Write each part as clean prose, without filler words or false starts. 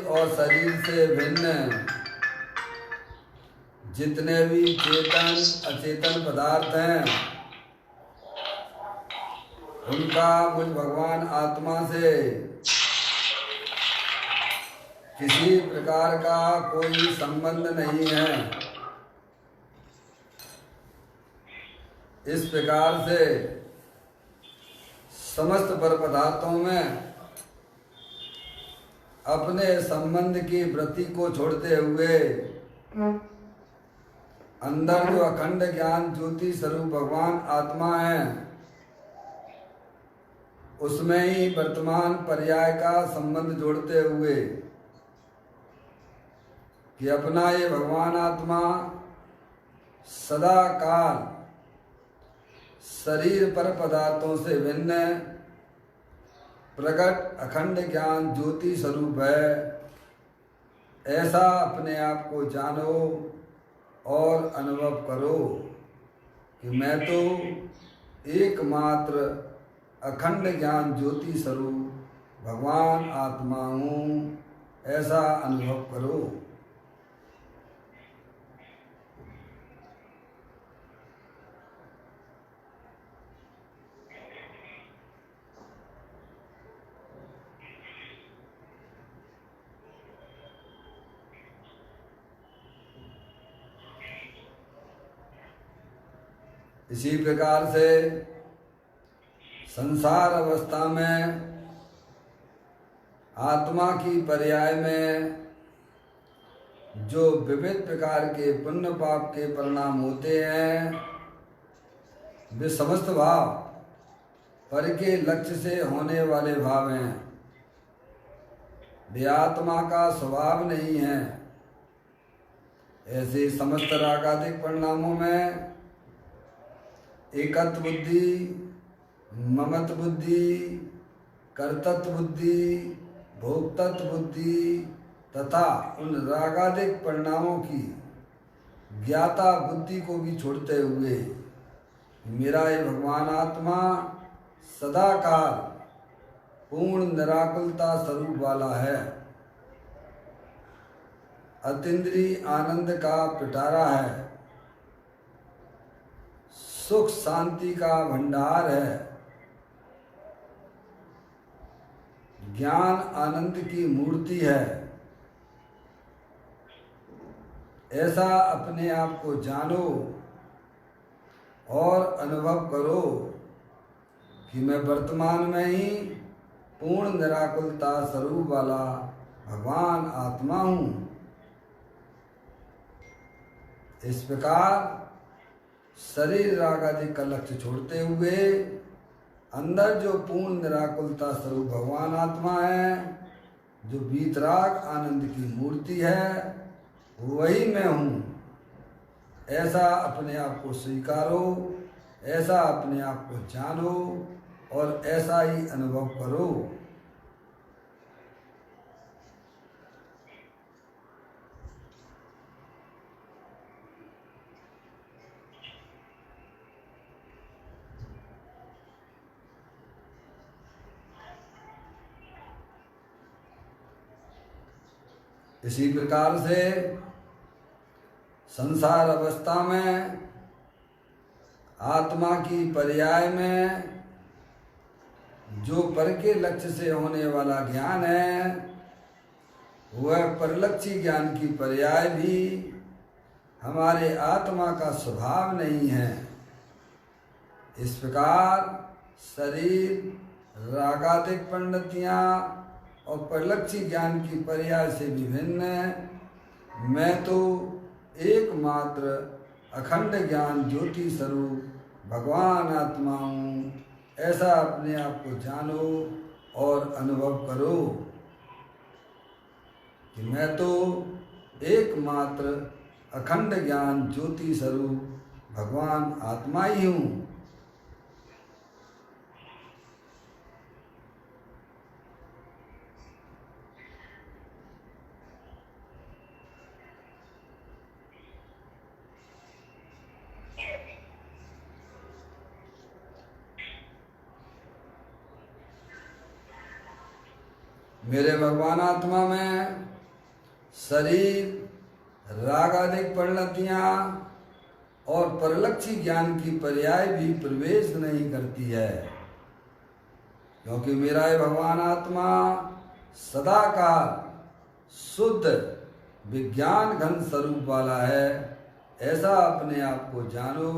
और शरीर से भिन्न जितने भी चेतन अचेतन पदार्थ हैं उनका मुझ भगवान आत्मा से किसी प्रकार का कोई संबंध नहीं है। इस प्रकार से समस्त पर पदार्थों में अपने संबंध की वृत्ति को छोड़ते हुए अंदर जो अखंड ज्ञान ज्योति स्वरूप भगवान आत्मा है उसमें ही वर्तमान पर्याय का संबंध जोड़ते हुए कि अपना ये भगवान आत्मा सदा काल शरीर पर पदार्थों से भिन्न प्रकट अखंड ज्ञान ज्योति स्वरूप है, ऐसा अपने आप को जानो और अनुभव करो कि मैं तो एकमात्र अखंड ज्ञान ज्योति स्वरूप भगवान आत्मा हूँ, ऐसा अनुभव करो। इसी प्रकार से संसार अवस्था में आत्मा की पर्याय में जो विविध प्रकार के पुण्य पाप के परिणाम होते हैं वे समस्त भाव पर के लक्ष्य से होने वाले भाव हैं, वे आत्मा का स्वभाव नहीं है। ऐसे समस्त रागादिक परिणामों में एकत्व बुद्धि, ममत्व बुद्धि, कर्तृत्व बुद्धि, भोक्तृत्व बुद्धि तथा उन रागादिक परिणामों की ज्ञाता बुद्धि को भी छोड़ते हुए मेरा ये भगवान आत्मा सदा काल पूर्ण निराकुलता स्वरूप वाला है, अतीन्द्रिय आनंद का पिटारा है, सुख शांति का भंडार है, ज्ञान आनंद की मूर्ति है। ऐसा अपने आप को जानो और अनुभव करो कि मैं वर्तमान में ही पूर्ण निराकुलता स्वरूप वाला भगवान आत्मा हूँ। इस प्रकार शरीर राग आदि का लक्ष्य छोड़ते हुए अंदर जो पूर्ण निराकुलता स्वरूप भगवान आत्मा है, जो वीतराग आनंद की मूर्ति है, वही मैं हूँ, ऐसा अपने आप को स्वीकारो, ऐसा अपने आप को जानो और ऐसा ही अनुभव करो। इसी प्रकार से संसार अवस्था में आत्मा की पर्याय में जो पर के लक्ष्य से होने वाला ज्ञान है, वह परलक्षी ज्ञान की पर्याय भी हमारे आत्मा का स्वभाव नहीं है। इस प्रकार शरीर रागादिक पंडितियाँ और परलक्षी ज्ञान की पर्याय से विभिन्न मैं तो एकमात्र अखंड ज्ञान ज्योति स्वरूप भगवान आत्मा हूँ, ऐसा अपने आप को जानो और अनुभव करो कि मैं तो एकमात्र अखंड ज्ञान ज्योति स्वरूप भगवान आत्मा ही हूँ। मेरे भगवान आत्मा में शरीर रागादिक परिणतियाँ और परलक्षी ज्ञान की पर्याय भी प्रवेश नहीं करती है, क्योंकि मेरा ये भगवान आत्मा सदा का शुद्ध विज्ञान घन स्वरूप वाला है। ऐसा अपने आप को जानो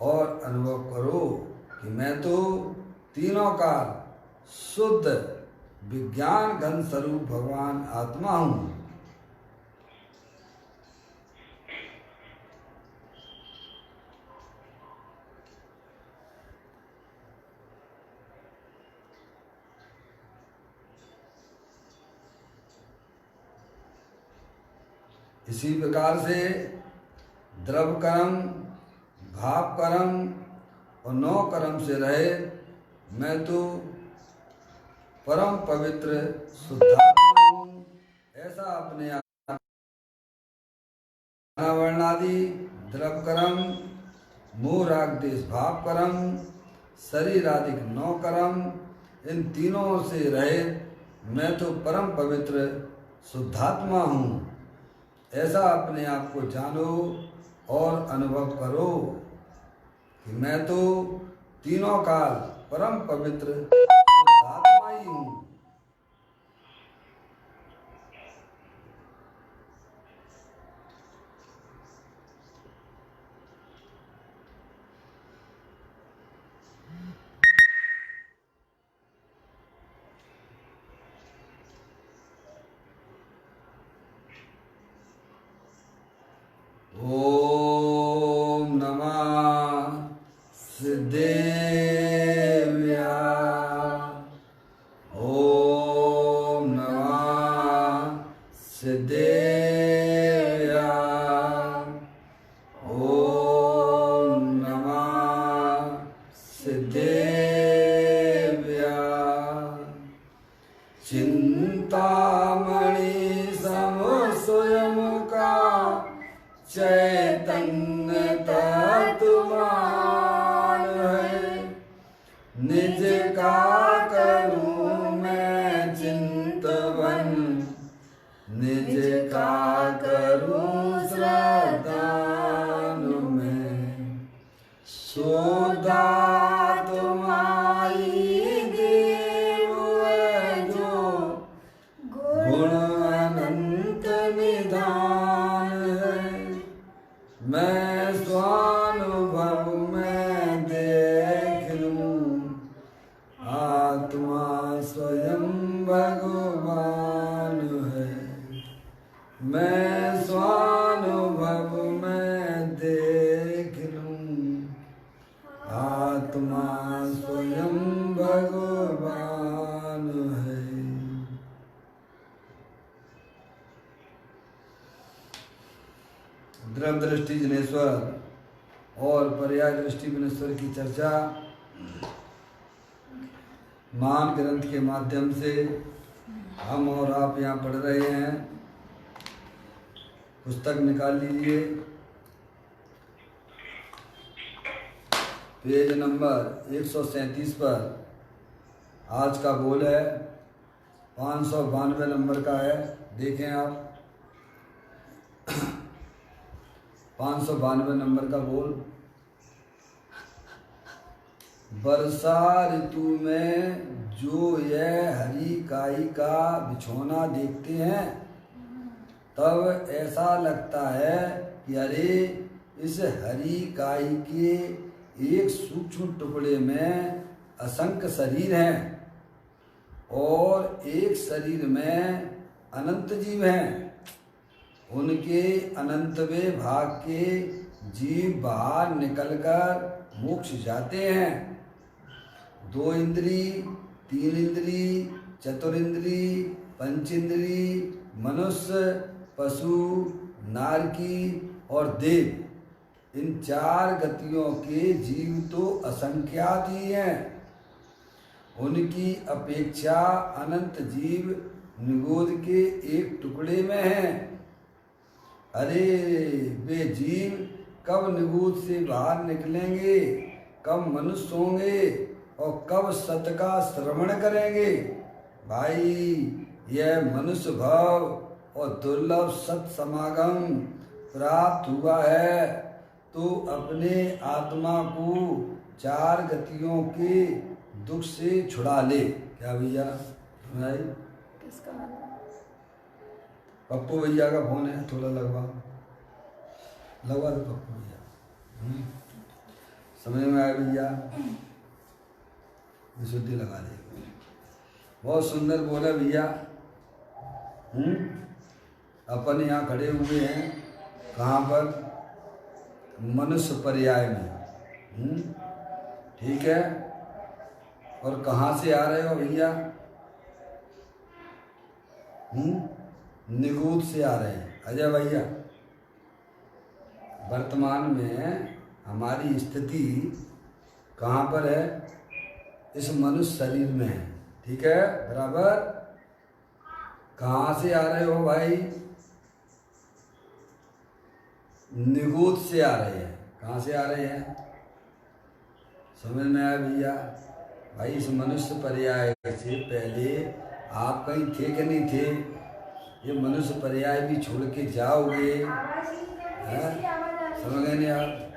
और अनुभव करो कि मैं तो तीनों का शुद्ध विज्ञान घन स्वरूप भगवान आत्मा हूँ। इसी प्रकार से द्रव्य कर्म, भाव कर्म और नौ कर्म से रहे मैं तो परम पवित्र शुद्धात्मा हूँ। ऐसा अपने आप वर्णादि द्रव्य कर्म, मोह राग देश भाव कर्म, शरीर आदि नौ कर्म, इन तीनों से रहे मैं तो परम पवित्र शुद्धात्मा हूँ। ऐसा अपने आप को जानो और अनुभव करो कि मैं तो तीनों काल परम पवित्र शुद्धात्मा ही हूँ। ओम नमः सिद्धेव्या। ओम नमः सिद्धेव्या। ओम नमः सिद्धेव्या। चिंतामणि सम स्वयं का चैतन्य तत्वमान है। निज का करूं मैं चिंतवन, निज का करूं श्रद्धानु में। शुद्धात्माई देव है जो गुण अनंत निधान है। मैं स्वानुभव में देख लूं आत्मा स्वयं भगवान है। मैं स्वानुभव में देख लूं आत्मा स्वयं भगवान है। द्रव्य दृष्टि जनेश्वर और पर्याय दृष्टि विनेश्वर की चर्चा मान ग्रंथ के माध्यम से हम और आप यहाँ पढ़ रहे हैं। पुस्तक निकाल लीजिए, पेज नंबर 137 पर आज का बोल है, 592 नंबर का है। देखें आप 592 नंबर का बोल। वर्षा ऋतु में जो यह हरी काई का बिछौना देखते हैं तब ऐसा लगता है कि अरे इस हरी काई के एक सूक्ष्म टुकड़े में असंख्य शरीर हैं और एक शरीर में अनंत जीव हैं। उनके अनंतवे भाग के जीव बाहर निकलकर मोक्ष जाते हैं। 2 इंद्री, 3 इंद्री, चतुरिंद्री, पंचेंद्री, मनुष्य, पशु, नारकी और देव, इन 4 गतियों के जीव तो असंख्यात ही हैं। उनकी अपेक्षा अनंत जीव निगोद के एक टुकड़े में हैं। अरे वे जीव कब निगूढ़ से बाहर निकलेंगे, कब मनुष्य होंगे और कब सत्य का श्रवण करेंगे। भाई यह मनुष्य भाव और दुर्लभ सत्समागम प्राप्त हुआ है तो अपने आत्मा को 4 गतियों के दुख से छुड़ा ले। क्या भैया सुनाई? किसका? पप्पू भैया का फोन है, थोड़ा लगवा दो पप्पू भैया। समझ में आया भैया? विशुद्धि लगा दे। बहुत सुंदर बोला भैया। अपन यहाँ खड़े हुए हैं कहाँ पर? मनुष्य पर्याय में। ठीक है। और कहाँ से आ रहे हो भैया? निगूत से आ रहे हैं अजय भैया। वर्तमान में हमारी स्थिति कहाँ पर है? इस मनुष्य शरीर में है। ठीक है, बराबर। कहाँ से आ रहे हो भाई? निगूत से आ रहे हैं। कहाँ से आ रहे हैं? समझ में आया भैया? भाई इस मनुष्य पर्याय से पहले आप कहीं थे कि नहीं थे? ये मनुष्य पर्याय भी छोड़ के जाओगे? समझ गए नहीं आप?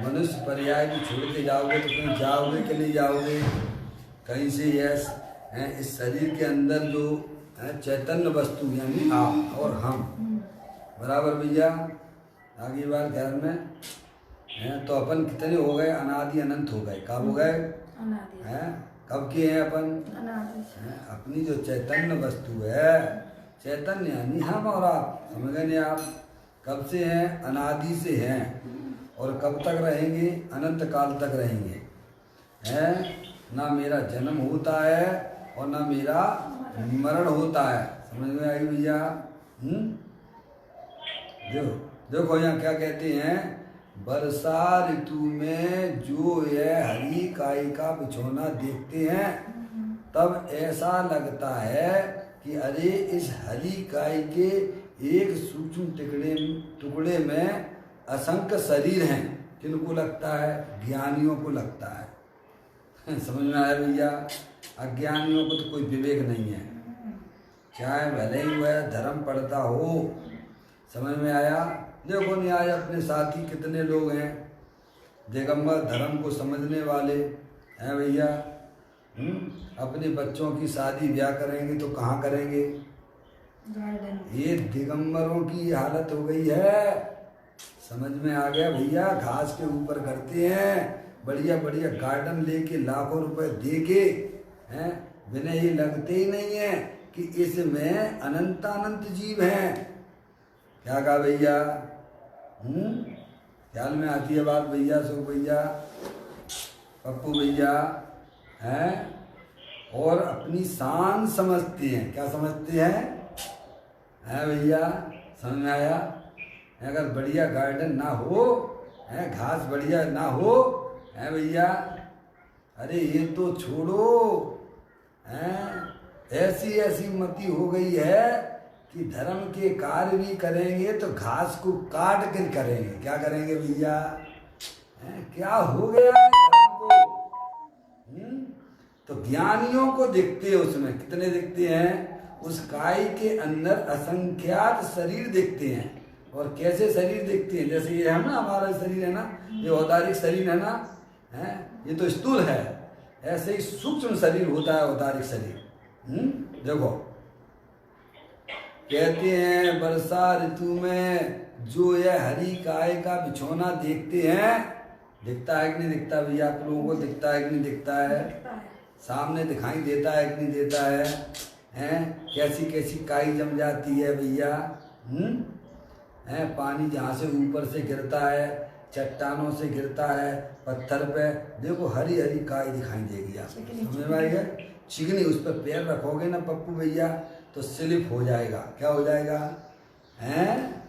मनुष्य पर्याय भी छोड़ के जाओगे तो कहीं जाओगे कि नहीं जाओगे? कहीं से यस इस शरीर के अंदर जो चैतन्य वस्तु यानी आप और हम, बराबर भैया? आगे बार ख्याल में हैं तो अपन कितने हो गए? अनादि अनंत हो गए। कब हो गए? हैं कब के हैं अपन? अपनी जो चैतन्य वस्तु है, चैतन्य यानी हम और आप। समझ गए नहीं आप? कब से हैं? अनादि से हैं। और कब तक रहेंगे? अनंत काल तक रहेंगे। हैं ना मेरा जन्म होता है और ना मेरा मरण होता है। समझ में आई भैया? देखो यहाँ क्या कहते हैं? वर्षा ऋतु में जो यह हरी काई का बिछौना देखते हैं तब ऐसा लगता है कि अरे इस हरी काई के एक सूक्ष्म टुकड़े में असंख्य शरीर हैं। किनको लगता है? ज्ञानियों को लगता है। समझ में आया भैया? अज्ञानियों को तो कोई विवेक नहीं है, चाहे भले ही वह धर्म पढ़ता हो। समझ में आया? देखो नहीं आज अपने साथी कितने लोग हैं दिगंबर धर्म को समझने वाले हैं भैया। अपने बच्चों की शादी ब्याह करेंगे तो कहाँ करेंगे? ये दिगंबरों की हालत हो गई है। समझ में आ गया भैया? घास के ऊपर करते हैं, बढ़िया बढ़िया गार्डन लेके लाखों रुपए दे के हैं, बिना ये लगते ही नहीं है कि इसमें अनंतानंत जीव हैं। क्या कहा भैया? ख्याल में आती है बात भैया? सो भैया, पप्पू भैया हैं और अपनी शान समझते हैं। क्या समझते हैं? हैं भैया? समझ में आया? अगर बढ़िया गार्डन ना हो, हैं घास बढ़िया ना हो, हैं भैया, अरे ये तो छोड़ो, हैं ऐसी ऐसी मति हो गई है कि धर्म के कार्य भी करेंगे तो घास को काट कर करेंगे। क्या करेंगे भैया? क्या हो गया है धर्म को? तो ज्ञानियों को दिखते हैं, उसमें कितने दिखते हैं? उस काई के अंदर असंख्यात शरीर दिखते हैं। और कैसे शरीर दिखते हैं? जैसे ये है ना, हमारा शरीर है ना, ये औदारिक शरीर है ना, है ये तो स्थूल है। ऐसे ही सूक्ष्म शरीर होता है औदारिक शरीर। देखो कहते हैं वर्षा ऋतु में जो यह हरी काय का बिछौना देखते हैं, दिखता है कि नहीं दिखता भैया? आप लोगों को दिखता है कि नहीं दिखता है? सामने दिखाई देता है कि नहीं देता है? हैं कैसी कैसी काई जम जाती है भैया। हैं पानी जहाँ से ऊपर से गिरता है, चट्टानों से गिरता है, पत्थर पे देखो हरी हरी काई दिखाई देगी। आप समझ में आएगा? चिकनी, उस पर पैर रखोगे ना पप्पू भैया तो स्लिप हो जाएगा। क्या हो जाएगा? हैं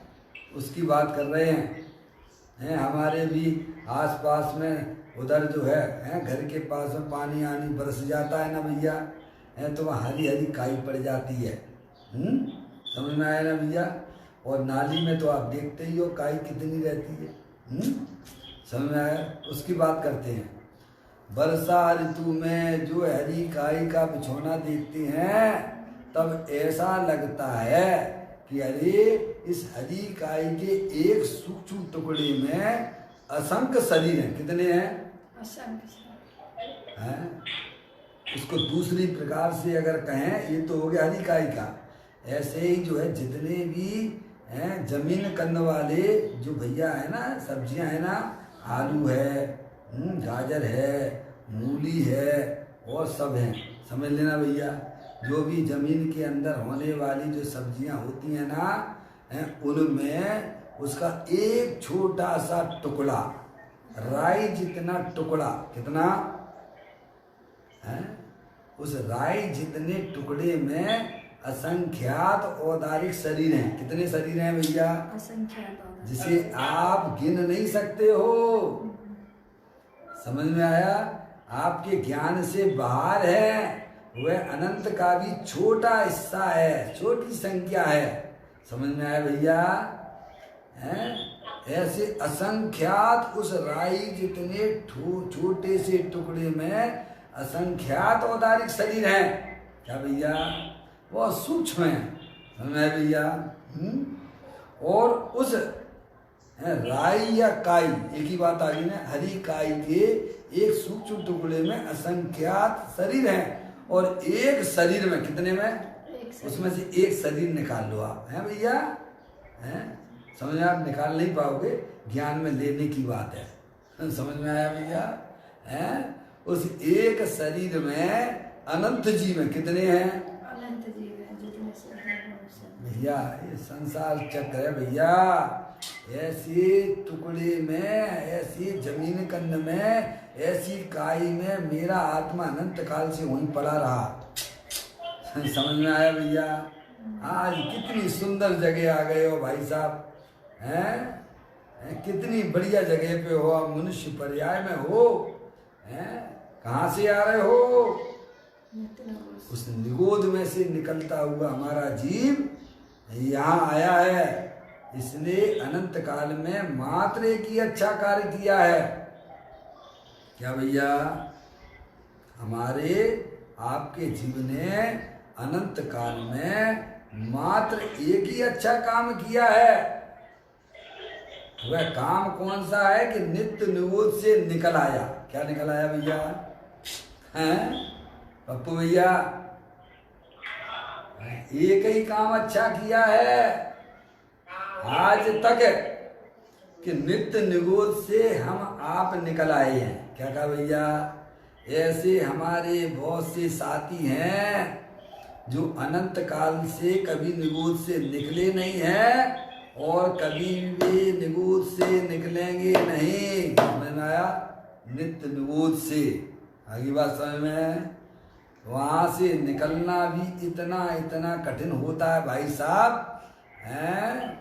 उसकी बात कर रहे हैं हमारे भी आसपास में उधर जो है घर के पास में पानी आनी बरस जाता है ना भैया, तो वहाँ हरी हरी काई पड़ जाती है। समझ में आया ना भैया? और नाली में तो आप देखते ही हो काई कितनी रहती है। समझ में आया? उसकी बात करते हैं। वर्षा ऋतु में जो हरी काई का बिछौना देखते हैं तब ऐसा लगता है कि अरे इस हरी काई के एक सूक्ष्म टुकड़े में असंख्य शरीर हैं। कितने हैं? असंख्य हैं? इसको दूसरी प्रकार से अगर कहें, ये तो हो गया हरी काई का। ऐसे ही जो है जितने भी हैं जमीन कन्न वाले जो भैया है ना, सब्जियां है ना, आलू है, गाजर है, मूली है और सब हैं, समझ लेना भैया। जो भी जमीन के अंदर होने वाली जो सब्जियां होती हैं ना, उनमें उसका एक छोटा सा टुकड़ा, राई जितना टुकड़ा, कितना है, उस राई जितने टुकड़े में असंख्यात औदारिक शरीर हैं। कितने शरीर हैं भैया? असंख्यात, जिसे आप गिन नहीं सकते हो। समझ में आया? आपके ज्ञान से बाहर है। वह अनंत का भी छोटा हिस्सा है, छोटी संख्या है। समझ में आया भैया? ऐसे असंख्यात उस राई जितने छोटे से टुकड़े में असंख्यात औदारिक शरीर हैं। क्या भैया? बहुत सूक्ष्म है। समझ में आया भैया? और उस राई या काई, एक ही बात आ गई ना, हरी काई के एक सूक्ष्म टुकड़े में असंख्यात शरीर हैं। और एक शरीर में कितने में? उसमें से एक शरीर निकाल लो आप, हैं भैया? हैं? समझ में? आप निकाल नहीं पाओगे, ज्ञान में लेने की बात है। समझ में आया भैया? हैं? उस एक शरीर में अनंत जीव हैं। कितने हैं? अनंत जीव हैं, जितने से भैया ये संसार चक्र है भैया। ऐसे टुकड़े में, ऐसी जमीन कंद में, ऐसी काई में मेरा आत्मा अनंत काल से वहीं पड़ा रहा। समझ में आया भैया? आज कितनी सुंदर जगह आ गए हो भाई साहब, हैं? कितनी बढ़िया जगह पे हो आप, मनुष्य पर्याय में हो, हैं? कहाँ से आ रहे हो? उस निगोद में से निकलता हुआ हमारा जीव यहाँ आया है। इसने अनंत काल में मात्र एक ही अच्छा कार्य किया है। क्या भैया? हमारे आपके जीव ने अनंत काल में मात्र एक ही अच्छा काम किया है। वह काम कौन सा है कि नित्य निगोद से निकल आया। क्या निकल आया भैया? हैं पप्पू भैया? एक ही काम अच्छा किया है आज तक कि नित्य निगोद से हम आप निकल आए हैं। क्या कहा भैया? ऐसे हमारे बहुत से साथी हैं जो अनंत काल से कभी निगोद से निकले नहीं हैं और कभी भी निगोद से निकलेंगे नहीं। समझ में आया? नित्य निगोद से, आगे बात समझ में? वहाँ से निकलना भी इतना इतना कठिन होता है भाई साहब, हैं?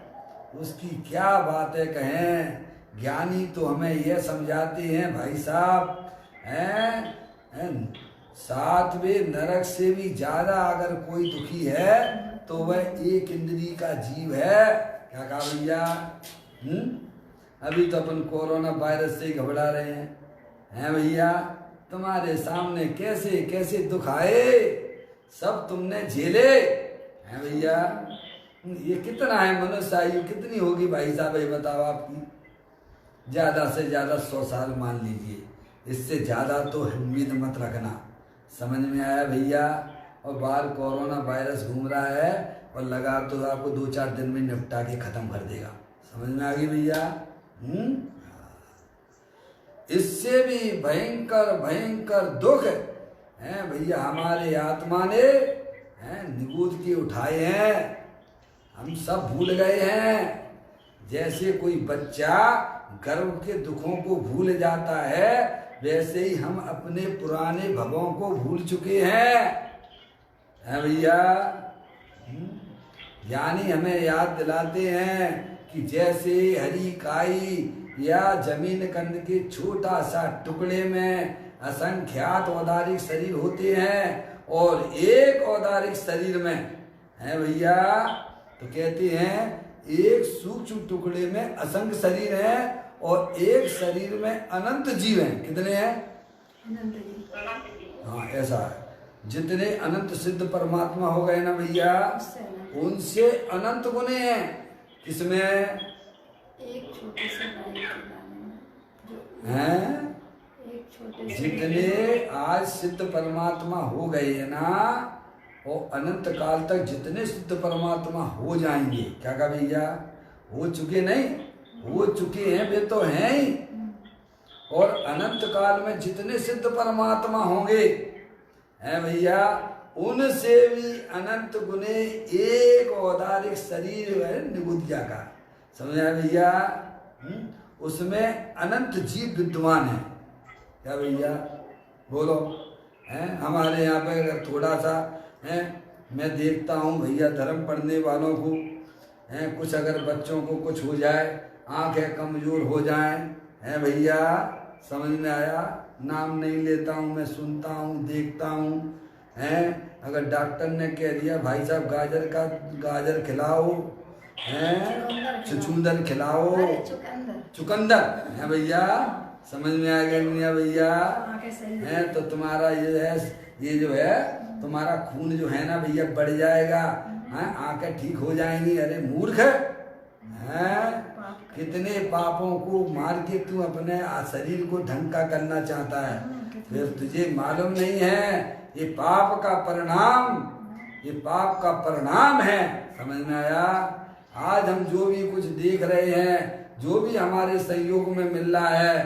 उसकी क्या बातें कहें। ज्ञानी तो हमें यह समझाते हैं भाई साहब, हैं? 7वें नरक से भी ज्यादा अगर कोई दुखी है तो वह एक इंद्री का जीव है। क्या कहा भैया? अभी तो अपन कोरोना वायरस से घबरा रहे हैं भैया? तुम्हारे सामने कैसे कैसे दुख आए, सब तुमने झेले हैं भैया। ये कितना है मनुष्य आयु कितनी होगी भाई साहब, ये बताओ आपकी? ज्यादा से ज्यादा 100 साल मान लीजिए, इससे ज्यादा तो उम्मीद मत रखना। समझ में आया भैया? और बाहर कोरोना वायरस घूम रहा है और लगा तो आपको 2-4 दिन में निपटा के खत्म कर देगा। समझ में आ गई भैया? इससे भी भयंकर भयंकर दुख है भैया हमारे आत्मा ने निगूद के उठाए हैं। हम सब भूल गए हैं। जैसे कोई बच्चा गर्भ के दुखों को भूल जाता है, वैसे ही हम अपने पुराने भवों को भूल चुके हैं भैया। यानी हमें याद दिलाते हैं कि जैसे हरी काई या जमीन कंद के छोटा सा टुकड़े में असंख्यात औदारिक शरीर होते हैं और एक औदारिक शरीर में है भैया, तो कहते हैं एक सूक्ष्म टुकड़े में असंख्य शरीर हैं और एक शरीर में अनंत जीव हैं। कितने हैं? अनंत जीव। हाँ ऐसा है। जितने अनंत सिद्ध परमात्मा हो गए ना भैया, उससे अनंत। उनसे अनंत गुने हैं। किसमें? एक छोटे से गाय के दाने में जो हैं? एक छोटे से जितने आज सिद्ध परमात्मा हो गए हैं ना, वो अनंत काल तक जितने सिद्ध परमात्मा हो जाएंगे। क्या कहा भैया? हो चुके नहीं, हो चुके हैं, वे तो हैं ही। और अनंत काल में जितने सिद्ध परमात्मा होंगे हैं भैया, उनसे भी अनंत गुने एक औदारिक शरीर है निगुदिया का। समझ आया भैया? उसमें अनंत जीव विद्यमान है। क्या भैया बोलो? हैं? हमारे यहाँ पे अगर थोड़ा सा है, मैं देखता हूँ भैया धर्म पढ़ने वालों को हैं, कुछ अगर बच्चों को कुछ हो जाए, आंखें कमजोर हो जाएं, हैं भैया, समझ में आया? नाम नहीं लेता हूँ, मैं सुनता हूँ, देखता हूँ, हैं? अगर डॉक्टर ने कह दिया भाई साहब गाजर खिलाओ, हैं, चुचुंदर खिलाओ, अरे चुकंदर चुकंदर है भैया, समझ में आ गया नहीं भैया? आंखें सही है तो तुम्हारा ये जो है तुम्हारा खून जो है ना भैया बढ़ जाएगा, हैं, आंखें ठीक हो जाएंगी। अरे मूर्ख हैं, कितने पापों को मार के तू अपने शरीर को ढंग का करना चाहता है। फिर तुझे मालूम नहीं है ये पाप का परिणाम, ये पाप का परिणाम है। समझ में आया? आज हम जो भी कुछ देख रहे हैं, जो भी हमारे सहयोग में मिल रहा है,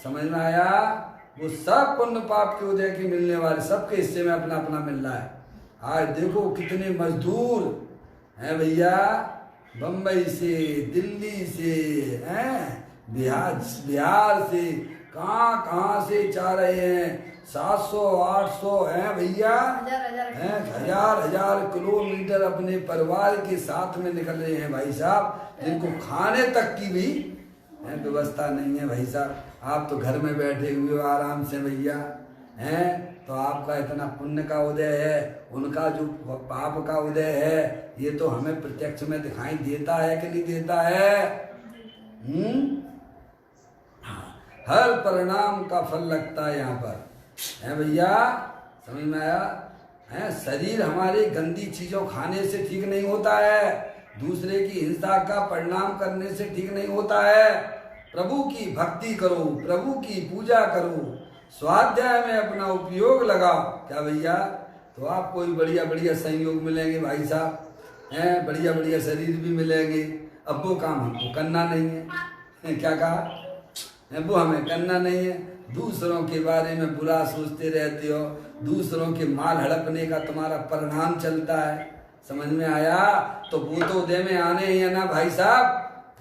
समझ में आया? वो सब पुण्य पाप के उदय के मिलने वाले, सबके हिस्से में अपना अपना मिल रहा है। आज देखो कितने मजदूर हैं भैया, बम्बई से, दिल्ली से, हैं, बिहार से, कहाँ से जा रहे हैं, 700 800 हैं भैया, हैं, हजार किलोमीटर अपने परिवार के साथ में निकल रहे हैं भाई साहब, जिनको खाने तक की भी व्यवस्था नहीं है भाई साहब। आप तो घर में बैठे हुए हो आराम से भैया, हैं, तो आपका इतना पुण्य का उदय है, उनका जो पाप का उदय है, ये तो हमें प्रत्यक्ष में दिखाई देता है कि नहीं देता है? हर परिणाम का फल लगता है यहाँ पर, है भैया, समझ में आया? है, शरीर हमारे गंदी चीजों खाने से ठीक नहीं होता है, दूसरे की हिंसा का परिणाम करने से ठीक नहीं होता है। प्रभु की भक्ति करो, प्रभु की पूजा करो, स्वाध्याय में अपना उपयोग लगाओ। क्या भैया? तो आपको भी बढ़िया बढ़िया संयोग मिलेंगे भाई साहब, हैं, बढ़िया बढ़िया शरीर भी मिलेंगे। अब वो काम हमको करना नहीं है। क्या कहा? वो हमें करना नहीं है। दूसरों के बारे में बुरा सोचते रहते हो, दूसरों के माल हड़पने का तुम्हारा परिणाम चलता है। समझ में आया? तो वो तो उदय में आने ही है ना भाई साहब,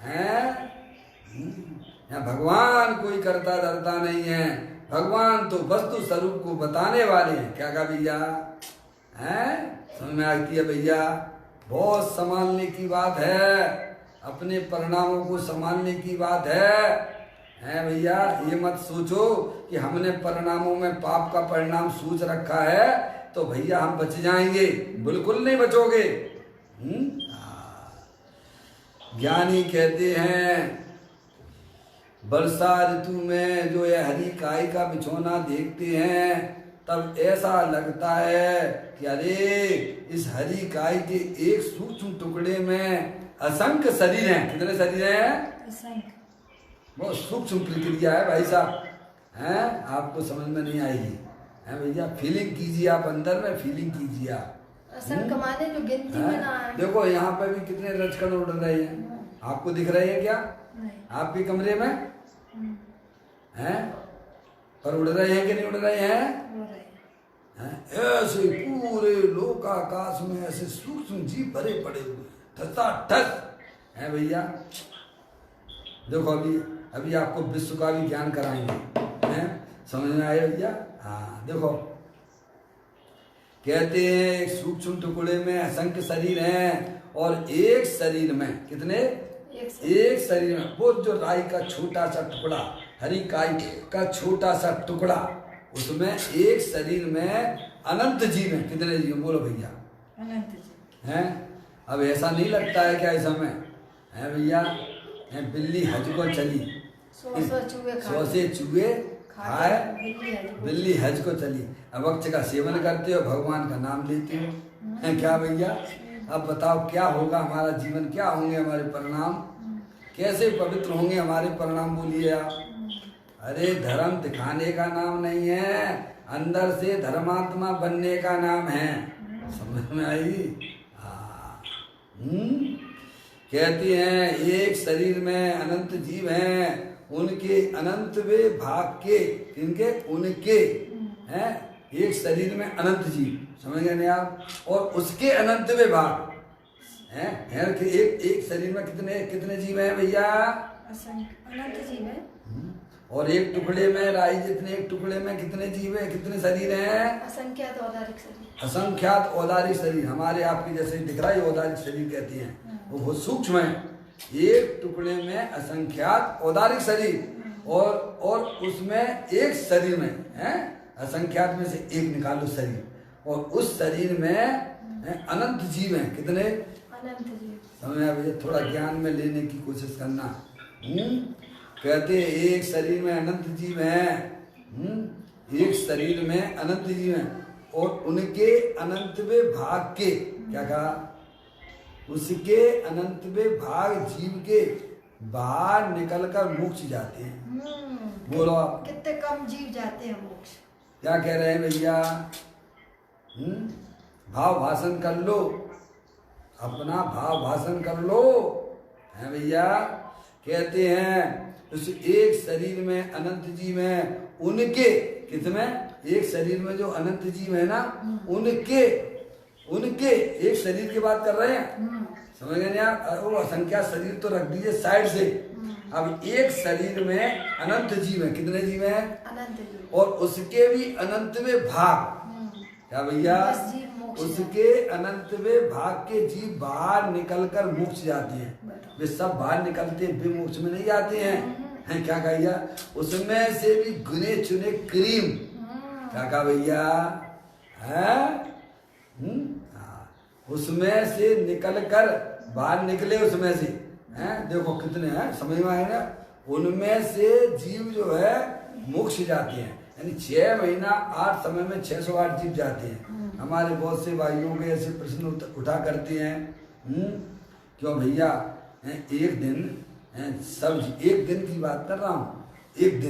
हैं? यहाँ भगवान कोई करता धरता नहीं है, भगवान तो वस्तु स्वरूप को बताने वाले हैं। क्या कहा भैया? हैं, समझ में आती है भैया? बहुत संभालने की बात है, अपने परिणामों को संभालने की बात है भैया। ये मत सोचो कि हमने परिणामों में पाप का परिणाम सोच रखा है तो भैया हम बच जाएंगे, बिल्कुल नहीं बचोगे। ज्ञानी कहते हैं वर्षा ऋतु में जो ये हरी काई का बिछौना देखते हैं तब ऐसा लगता है कि अरे इस हरी काई के एक सूक्ष्म टुकड़े में असंख्य शरीर हैं। कितने शरीर हैं? बहुत सूक्ष्म प्रक्रिया है भाई साहब, हैं, आपको समझ में नहीं आएगी, है भैया? फीलिंग कीजिए, आप अंदर में फीलिंग कीजिए आप। कमाने जो गिनती में ना आए। देखो यहाँ पे भी कितने रजकण उड़ रहे हैं, आपको दिख रहे हैं क्या? आपके कमरे में हैं, पर उड़ रहे हैं कि नहीं उड़ रहे हैं? ऐसे पूरे लोकाकाश में ऐसे सूक्ष्म जीव भरे पड़े हुए, ठसा ठस, है भैया। देखो अभी आपको विश्व का भी ज्ञान कराएंगे, हैं, समझ में आया भैया? हाँ, देखो कहते हैं एक सूक्ष्म टुकड़े में असंख्य शरीर हैं और एक शरीर में कितने? एक शरीर में वो जो राई का छोटा सा टुकड़ा, हरी काई का छोटा सा टुकड़ा, उसमें एक शरीर में अनंत जीव हैं। कितने जीव? बोलो भैया। अनंत जीव हैं। अब ऐसा नहीं लगता है क्या इस समय, है भैया? बिल्ली हज को चली, 100 से चूहे खाए बिल्ली बिल्ली हज को चली। अब अक्ष का सेवन करते हो, भगवान का नाम लेते हो, है क्या भैया? अब बताओ क्या होगा हमारा जीवन, क्या होंगे हमारे परिणाम, कैसे पवित्र होंगे हमारे परिणाम, बोलिए आप। अरे धर्म दिखाने का नाम नहीं है, अंदर से धर्मात्मा बनने का नाम है। समझ में आई? हाँ। कहती हैं एक शरीर में अनंत जीव हैं, उनके अनंत वे भाग के, किनके? उनके हैं, एक शरीर में अनंत जीव, समझ गए नहीं आप? और उसके अनंत वे भाग हैं कि एक शरीर में कितने कितने जीव हैं भैया? अनंत जीव है। और एक टुकड़े में राई जितने, एक टुकड़े में कितने जीव है, कितने शरीर हैं? असंख्यात औदारिक शरीर। असंख्यात औदारिक शरीर, हमारे आपके जैसे दिख रहा है औदारिक शरीर कहती हैं, वो बहुत सूक्ष्म है। एक टुकड़े में असंख्यात औदारिक शरीर, और उसमें एक शरीर में है, असंख्यात में से एक निकालो शरीर, और उस शरीर में अनंत जीव हैं, कितने? अनंत जीव। समझ में भैया? थोड़ा ज्ञान में लेने की कोशिश करना। कहते एक शरीर में अनंत जीव हैं, एक शरीर में अनंत जीव हैं, और उनके अनंतवे भाग के, क्या कहा? उसके अनंतवे भाग जीव के बाहर निकलकर मोक्ष जाते हैं। बोलो आप, कितने कम जीव जाते हैं मोक्ष। क्या कह रहे हैं भैया? भाव भाषण कर लो, अपना भाव भाषण कर लो, है भैया? कहते हैं उस एक शरीर में अनंत जीव हैं, उनके कितने? एक शरीर में जो अनंत जीव है ना, उनके एक शरीर की बात कर रहे हैं, समझ गए नहीं आप? वो असंख्यात शरीर तो रख दीजिए साइड से। अब एक शरीर में अनंत जीव है, कितने जीव हैं? अनंत जीव। और उसके भी अनंतवे भाग, क्या भैया? उसके अनंतवे भाग के जीव बाहर निकलकर मोक्ष जाते हैं। वे सब बाहर निकलते हैं, वे मोक्ष में नहीं जाते हैं, क्या कहिया? उसमें से भी गुने चुने क्रीम, क्या कहा भैया? है उसमें से निकलकर बाहर निकले, उसमें से हैं, देखो कितने हैं, समझ में आए ना? उनमें से जीव जो है मोक्ष जाते हैं, यानी 6 महीना 8 समय में 608 जीव जाते हैं। हमारे बहुत से भाइयों के ऐसे प्रश्न उठा करते हैं, क्यों भैया? एक दिन सब, एक दिन की बात कर रहा हूँ, एक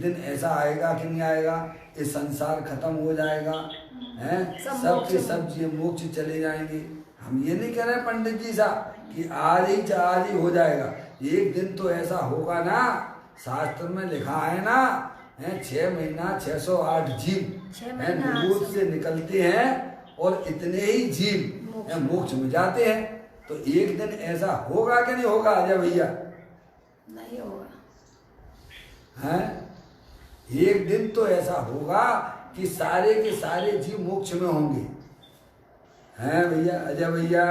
दिन ऐसा आएगा कि नहीं आएगा, ये संसार खत्म हो जाएगा, हैं, सबके सब जीव मोक्ष चले जाएंगे। हम ये नहीं कह रहे पंडित जी साहब कि आज ही हो जाएगा, एक दिन तो ऐसा होगा ना, शास्त्र में लिखा है ना, 6 महीना 608 जीव निगूढ़ से निकलते हैं, और इतने ही जीव मोक्ष में जाते हैं। तो एक दिन ऐसा होगा कि नहीं होगा अजय भैया? नहीं होगा। हैं, एक दिन तो ऐसा होगा कि सारे के सारे जीव मोक्ष में होंगे, हैं भैया? अजय भैया,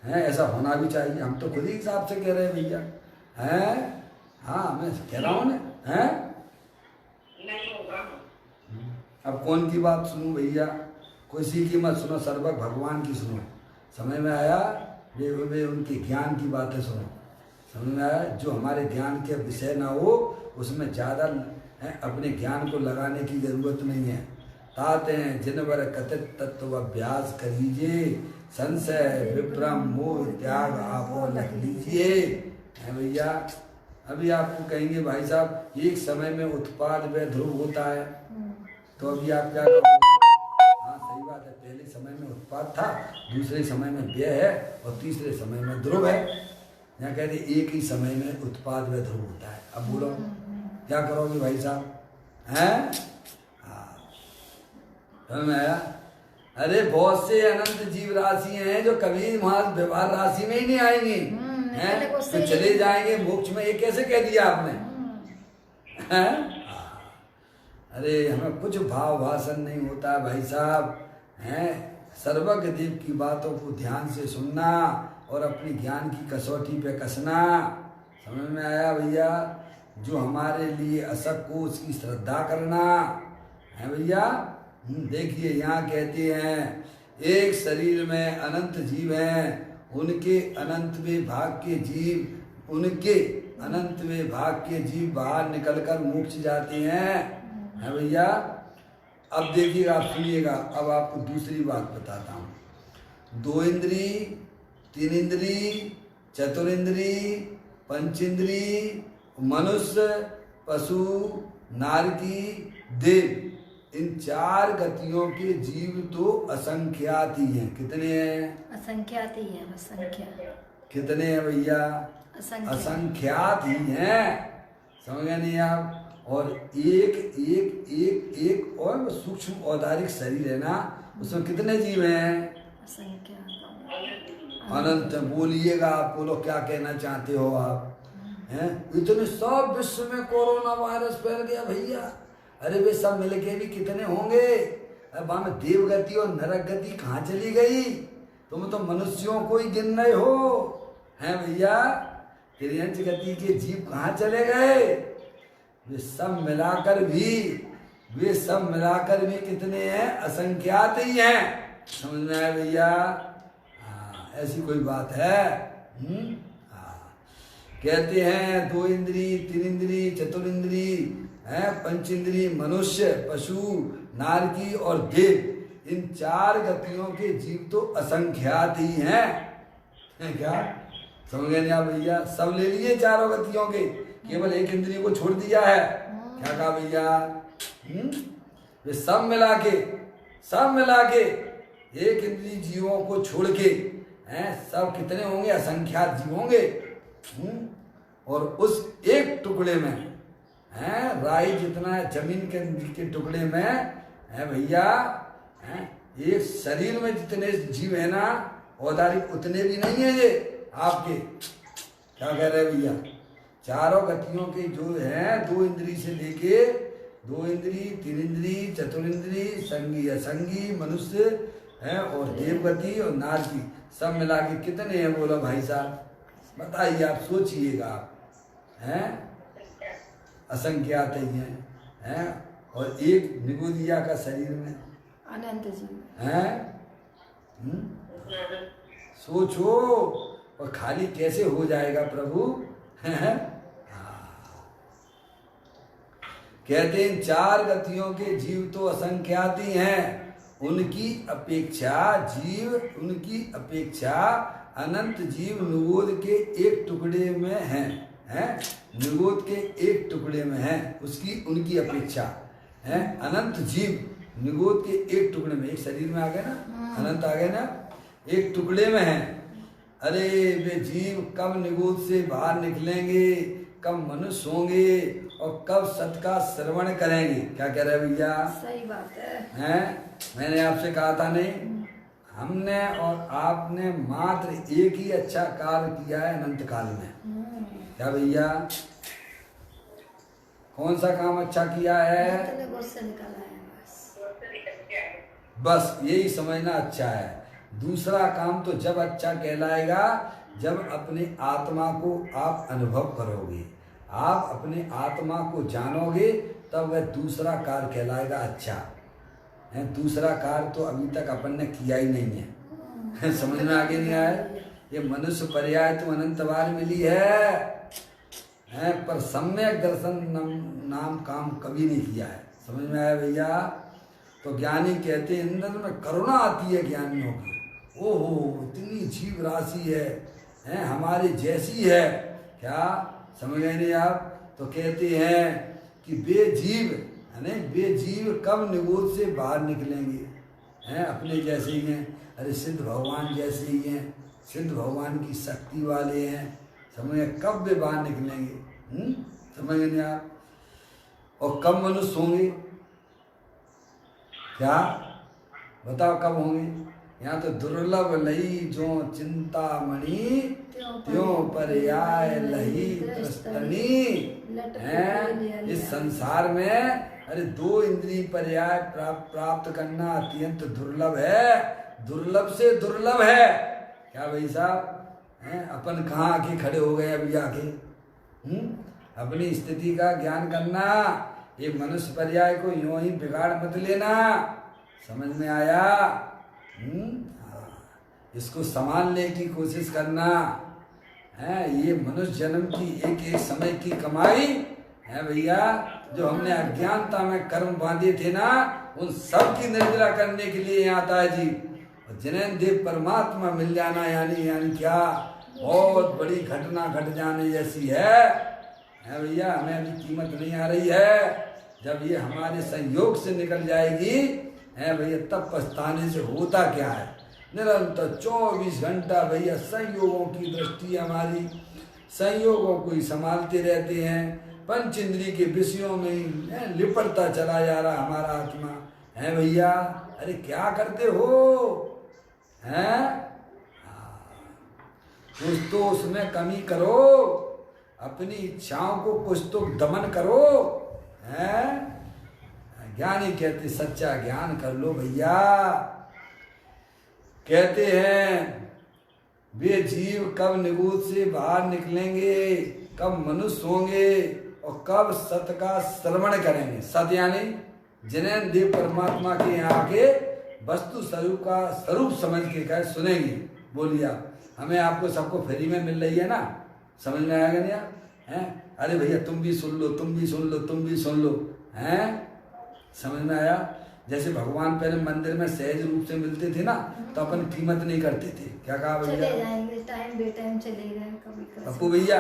हैं, ऐसा होना भी चाहिए। हम तो खुद ही हिसाब से कह रहे हैं भैया, हैं? हाँ, मैं कह रहा हूँ ना, हैं? नहीं होगा। अब कौन की बात सुनूं भैया? किसी की मत सुनो, सर्वक भगवान की सुनो। समझ में आया? वे उनके ज्ञान की बातें सुनो, समझ में आया? जो हमारे ज्ञान के विषय ना हो, उसमें ज़्यादा अपने ज्ञान को लगाने की जरूरत नहीं है। ताते हैं जिनवर कथित तत्व अभ्यास करीजिए, संशय विभ्रम मोह त्याग आपो लख लीजिए, है भैया? अभी आपको कहेंगे भाई साहब एक समय में उत्पाद व ध्रुव होता है, तो अभी आप क्या करोगे? हाँ सही बात है, पहले समय में उत्पाद था, दूसरे समय में व्यय है, और तीसरे समय में ध्रुव है। यहाँ कहते एक ही समय में उत्पाद व ध्रुव होता है। अब बोलो क्या करोगे भाई साहब? हैं? समझ में आया? अरे बहुत से अनंत जीव राशि हैं जो कभी वहां व्यवहार राशि में ही नहीं आएंगी, हैं, तो चले जाएंगे मोक्ष में। ये कैसे कह दिया आपने? हैं? अरे हमें कुछ भाव भाषण नहीं होता है भाई साहब, हैं? सर्वज्ञ देव की बातों को ध्यान से सुनना और अपनी ज्ञान की कसौटी पे कसना। समझ में आया भैया? जो हमारे लिए असक को उसकी श्रद्धा करना है भैया। देखिए यहाँ कहते हैं एक शरीर में अनंत जीव हैं, उनके अनंत में भाग के जीव, उनके अनंत वे भाग के जीव बाहर निकलकर मोक्ष जाते हैं। है भैया। अब देखिएगा, आप सुनिएगा, अब आपको दूसरी बात बताता हूँ। 2 इंद्री, 3 इंद्री, चतुरिंद्री, पंचेंद्री, मनुष्य, पशु, नारकी, देव, इन 4 गतियों के जीव तो असंख्यात ही हैं। कितने हैं? असंख्यात ही है, असंख्या। कितने हैं भैया? असंख्यात ही हैं। समझ गए नहीं आप? और एक एक एक एक और सूक्ष्म औदारिक शरीर है ना, उसमें कितने जीव हैं? असंख्यात। अनंत। बोलिएगा आप, बोलो क्या कहना चाहते हो आप? हैं इतने सब विश्व में कोरोना वायरस फैल गया भैया। अरे वे सब मिलके भी कितने होंगे? अब हम देव गति और नरक गति कहाँ चली गई? तुम तो मनुष्यों को ही गिन रहे हो। हैं भैया, तिर्यंच गति के जीव कहाँ चले गए? वे सब मिलाकर भी कितने हैं? असंख्यात ही हैं। समझ में आया भैया? हाँ, ऐसी कोई बात है? कहते हैं 2 इंद्री, 3 इंद्री, चतुरिंद्री, पंचेंद्री, मनुष्य, पशु, नारकी और देव, इन 4 गतियों के जीव तो असंख्यात ही हैं। क्या समझ गए आप भैया? सब ले लिए 4 गतियों के, केवल 1 इंद्रिय को छोड़ दिया है। क्या कहा भैया? वे सब मिला के 1 इंद्रिय जीवों को छोड़ के सब कितने होंगे? असंख्यात जीव होंगे। और उस एक टुकड़े में राई जितना जमीन के टुकड़े में है भैया, एक शरीर में जितने जीव है ना औदारिक, उतने भी नहीं है ये आपके। क्या कह रहे भैया? 4 गतियों के जो है 2 इंद्री से लेके 2 इंद्री, 3 इंद्री, चतुरिंद्री, संगी, असंगी, मनुष्य है और देवगति और नारकी, सब मिला के कितने हैं? बोलो भाई साहब, बताइए आप, सोचिएगा आप। हैं असंख्यात ही हैं। और एक निगोदिया का शरीर में अनंत जीव हैं। सोचो, और खाली कैसे हो जाएगा प्रभु? कहते हैं 4 गतियों के जीव तो असंख्यात ही हैं। उनकी अपेक्षा अनंत जीव निगोद के एक टुकड़े में हैं। निगोद के एक टुकड़े में हैं, उनकी अपेक्षा है। अनंत जीव निगोद के एक टुकड़े में, एक शरीर में आ गए ना, अनंत आ गए ना, एक टुकड़े में हैं। अरे वे जीव कब निगोद से बाहर निकलेंगे, कब मनुष्य होंगे और कब सत का श्रवण करेंगे? क्या कह रहे भैया? सही बात है। मैंने आपसे कहा था नहीं, हमने और आपने मात्र एक ही अच्छा कार्य किया है अनंत काल में। क्या भैया? कौन सा काम अच्छा किया है? बस यही समझना अच्छा है। दूसरा काम तो जब अच्छा कहलाएगा जब अपने आत्मा को आप अनुभव करोगे, आप अपने आत्मा को जानोगे, तब वह दूसरा कार्य कहलाएगा अच्छा है। दूसरा कार्य तो अभी तक अपन ने किया ही नहीं है। समझ में आगे नहीं आया? ये मनुष्य पर्याय तो अनंत बार मिली है, पर सम्यक दर्शन नाम काम कभी नहीं किया है। समझ में आया भैया? तो ज्ञानी कहते हैं अंदर में करुणा आती है ज्ञानियों की। ओहो, इतनी जीव राशि है हमारे जैसी है। क्या समझ गए नहीं आप? तो कहते हैं कि वे जीव कब निगोद से बाहर निकलेंगे? अपने जैसे ही हैं। अरे सिद्ध भगवान जैसे ही हैं, सिद्ध भगवान की शक्ति वाले हैं। समझ गए? कब वे बाहर निकलेंगे? समझ गए नहीं आप? और कब मनुष्य होंगे? क्या बताओ कब होंगे? यहाँ तो दुर्लभ लही जो चिंतामणि, त्यों पर्याय लही त्रस्तनी है। इस संसार में अरे 2 इंद्रिय पर्याय प्राप्त करना अत्यंत दुर्लभ है, दुर्लभ से दुर्लभ है। क्या भाई साहब? अपन कहाँ आके खड़े हो गए अभी आके? अपनी स्थिति का ज्ञान करना, ये मनुष्य पर्याय को यूं ही बिगाड़ मत लेना। समझ में आया? इसको संभालने की कोशिश करना है ये मनुष्य जन्म की एक एक समय की कमाई है भैया। जो हमने अज्ञानता में कर्म बांधे थे ना, उन सब की निर्जला करने के लिए यहाँ आता है जी। और जिन्हें देव परमात्मा मिल जाना यानी क्या बहुत बड़ी घटना घट जाने जैसी है भैया। हमें अभी कीमत नहीं आ रही है। जब ये हमारे संयोग से निकल जाएगी है भैया, तब पछताने से होता क्या है। निरंतर 24 घंटा भैया संयोगों की दृष्टि हमारी, संयोगों को ही संभालते रहते हैं। पंच इंद्रिय के विषयों में ही लिपटता चला जा रहा हमारा आत्मा है भैया। अरे क्या करते हो हैं? कुछ तो उसमें कमी करो, अपनी इच्छाओं को कुछ तो दमन करो हैं। ज्ञानी कहते सच्चा ज्ञान कर लो भैया। कहते हैं वे जीव कब निगूढ़ से बाहर निकलेंगे, कब मनुष्य होंगे और कब सत का श्रवण करेंगे। सत यानी जिन्हें देव परमात्मा के यहाँ आके वस्तु स्वरूप का स्वरूप समझ के कहे सुनेंगे। बोलिए आप, हमें आपको सबको फ्री में मिल रही है ना, समझ में आएगा नहीं हैं? अरे भैया तुम भी सुन लो, तुम भी सुन लो, तुम भी सुन लो हैं। समझ में आया? जैसे भगवान पहले मंदिर में सहज रूप से मिलते थे ना, तो अपन कीमत नहीं करते थे। क्या कहा भैया? चले जाएंगे, टाइम बे टाइम चले गए कभी पप्पू भैया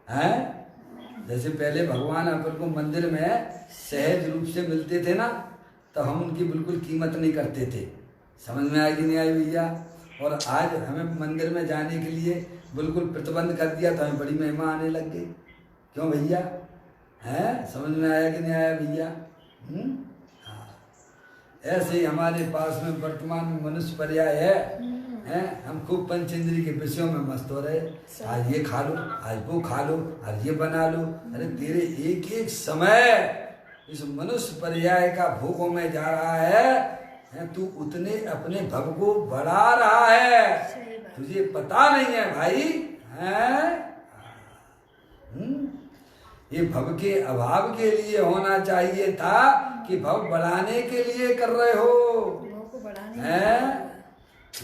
हैं। जैसे पहले भगवान अपन को मंदिर में सहज रूप से मिलते थे ना, तो हम उनकी बिल्कुल कीमत नहीं करते थे। समझ में आई कि नहीं आई भैया? और आज हमें मंदिर में जाने के लिए बिल्कुल प्रतिबंध कर दिया, तो हमें बड़ी महिमा आने लग गई। क्यों भैया? हैं? समझ में आया कि नहीं आया भैया? ऐसे ही हमारे पास में वर्तमान में मनुष्य पर्याय है। हम खूब पंचेंद्रिय के विषयों में मस्त हो रहे। आज ये खा लो, आज वो खा लो, आज ये बना लो। अरे तेरे एक एक समय इस मनुष्य पर्याय का भोगों में जा रहा है, तू उतने अपने भव को बढ़ा रहा है, तुझे पता नहीं है भाई हैं? ये भव के अभाव के लिए होना चाहिए था कि भव बढ़ाने के लिए कर रहे हो हैं?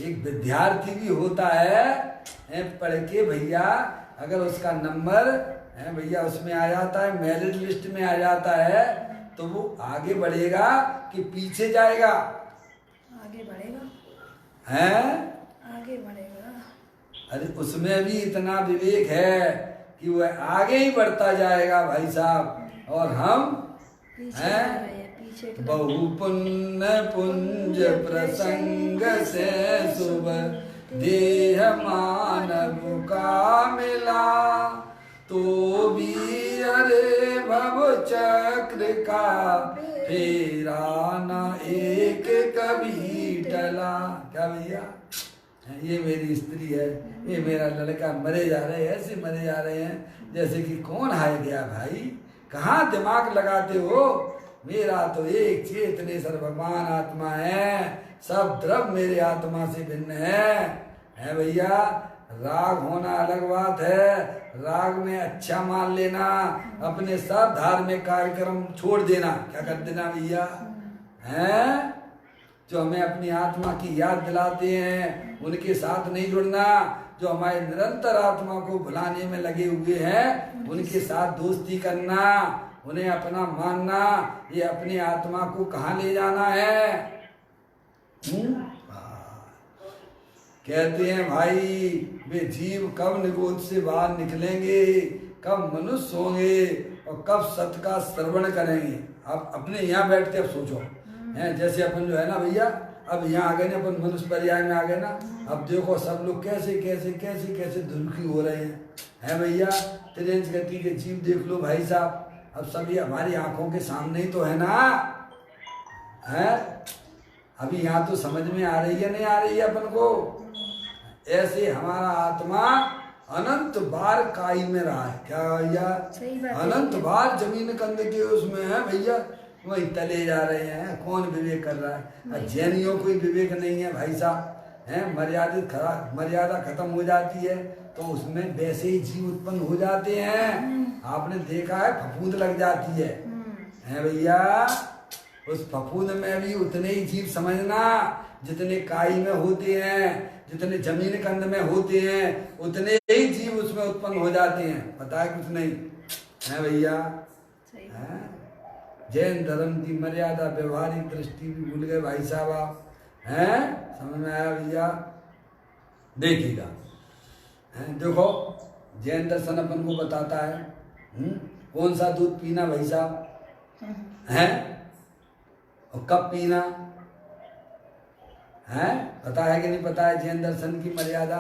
एक विद्यार्थी भी होता है पढ़ के भैया, अगर उसका नंबर है भैया उसमें आ जाता है, मेरिट लिस्ट में आ जाता है, तो वो आगे बढ़ेगा कि पीछे जाएगा? आगे बढ़ेगा हैं? आगे बढ़ेगा। अरे उसमें भी इतना विवेक है कि वह आगे ही बढ़ता जाएगा भाई साहब। और हम हैं बहु पुण्य पुंज प्रसंग से शुभ देह मानव का मिला, तो भी अरे भव चक्र का फेरा न एक कभी टला। क्या भैया? ये मेरी स्त्री है, ये मेरा लड़का, मरे जा रहे हैं, ऐसे मरे जा रहे हैं जैसे कि कौन हाय गया भाई। कहाँ दिमाग लगाते हो? मेरा तो एक चेतनेश्वर भगवान आत्मा है, सब द्रव मेरे आत्मा से भिन्न है भैया। राग होना अलग बात है, राग में अच्छा मान लेना, अपने सब धार्मिक कार्यक्रम छोड़ देना। क्या कर देना भैया हैं? जो हमें अपनी आत्मा की याद दिलाते हैं उनके साथ नहीं जुड़ना। जो हमारे निरंतर आत्मा को भुलाने में लगे हुए हैं उनके साथ दोस्ती करना, उन्हें अपना मानना, ये अपनी आत्मा को कहाँ ले जाना है? कहते हैं भाई वे जीव कब निगोद से बाहर निकलेंगे, कब मनुष्य होंगे और कब सत का श्रवण करेंगे। आप अपने यहाँ बैठ के अब सोचो हैं। जैसे अपन जो है ना भैया, अब यहाँ आ गए ना, अपन मनुष्य पर्याय में आ गए ना, अब देखो सब लोग कैसे कैसे कैसे कैसे दुखी हो रहे हैं भैया। त्रिंच गति के जीव देख लो भाई साहब, अब सब ये हमारी आंखों के सामने ही तो है ना है। अभी यहाँ तो समझ में आ रही है नहीं आ रही है अपन को? ऐसे हमारा आत्मा अनंत बार काई में रहा है। क्या भैया? अनंत बार जमीन कंध के उसमें है भैया, वही तले जा रहे हैं। कौन विवेक कर रहा है? जैनियों को विवेक नहीं है भाई साहब हैं। मर्यादा खत्म हो जाती है तो उसमें वैसे ही जीव उत्पन्न हो जाते हैं। आपने देखा है फफूंद लग जाती है भैया। उस फफूंद में भी उतने ही जीव समझना जितने काई में होते हैं। जितने जमीन कंद में होते हैं उतने ही जीव उसमें उत्पन्न हो जाते हैं, पता है कुछ नहीं है भैया। हैं? जैन धर्म की मर्यादा व्यवहारिक दृष्टि भी भूल गए भाई साहब आप, हैं? समझ में आया भैया? देखिएगा, देखो जैन दर्शन अपन को बताता है कौन सा दूध पीना भाई साहब, हैं? और कब पीना है, पता है कि नहीं पता है? जैन दर्शन की मर्यादा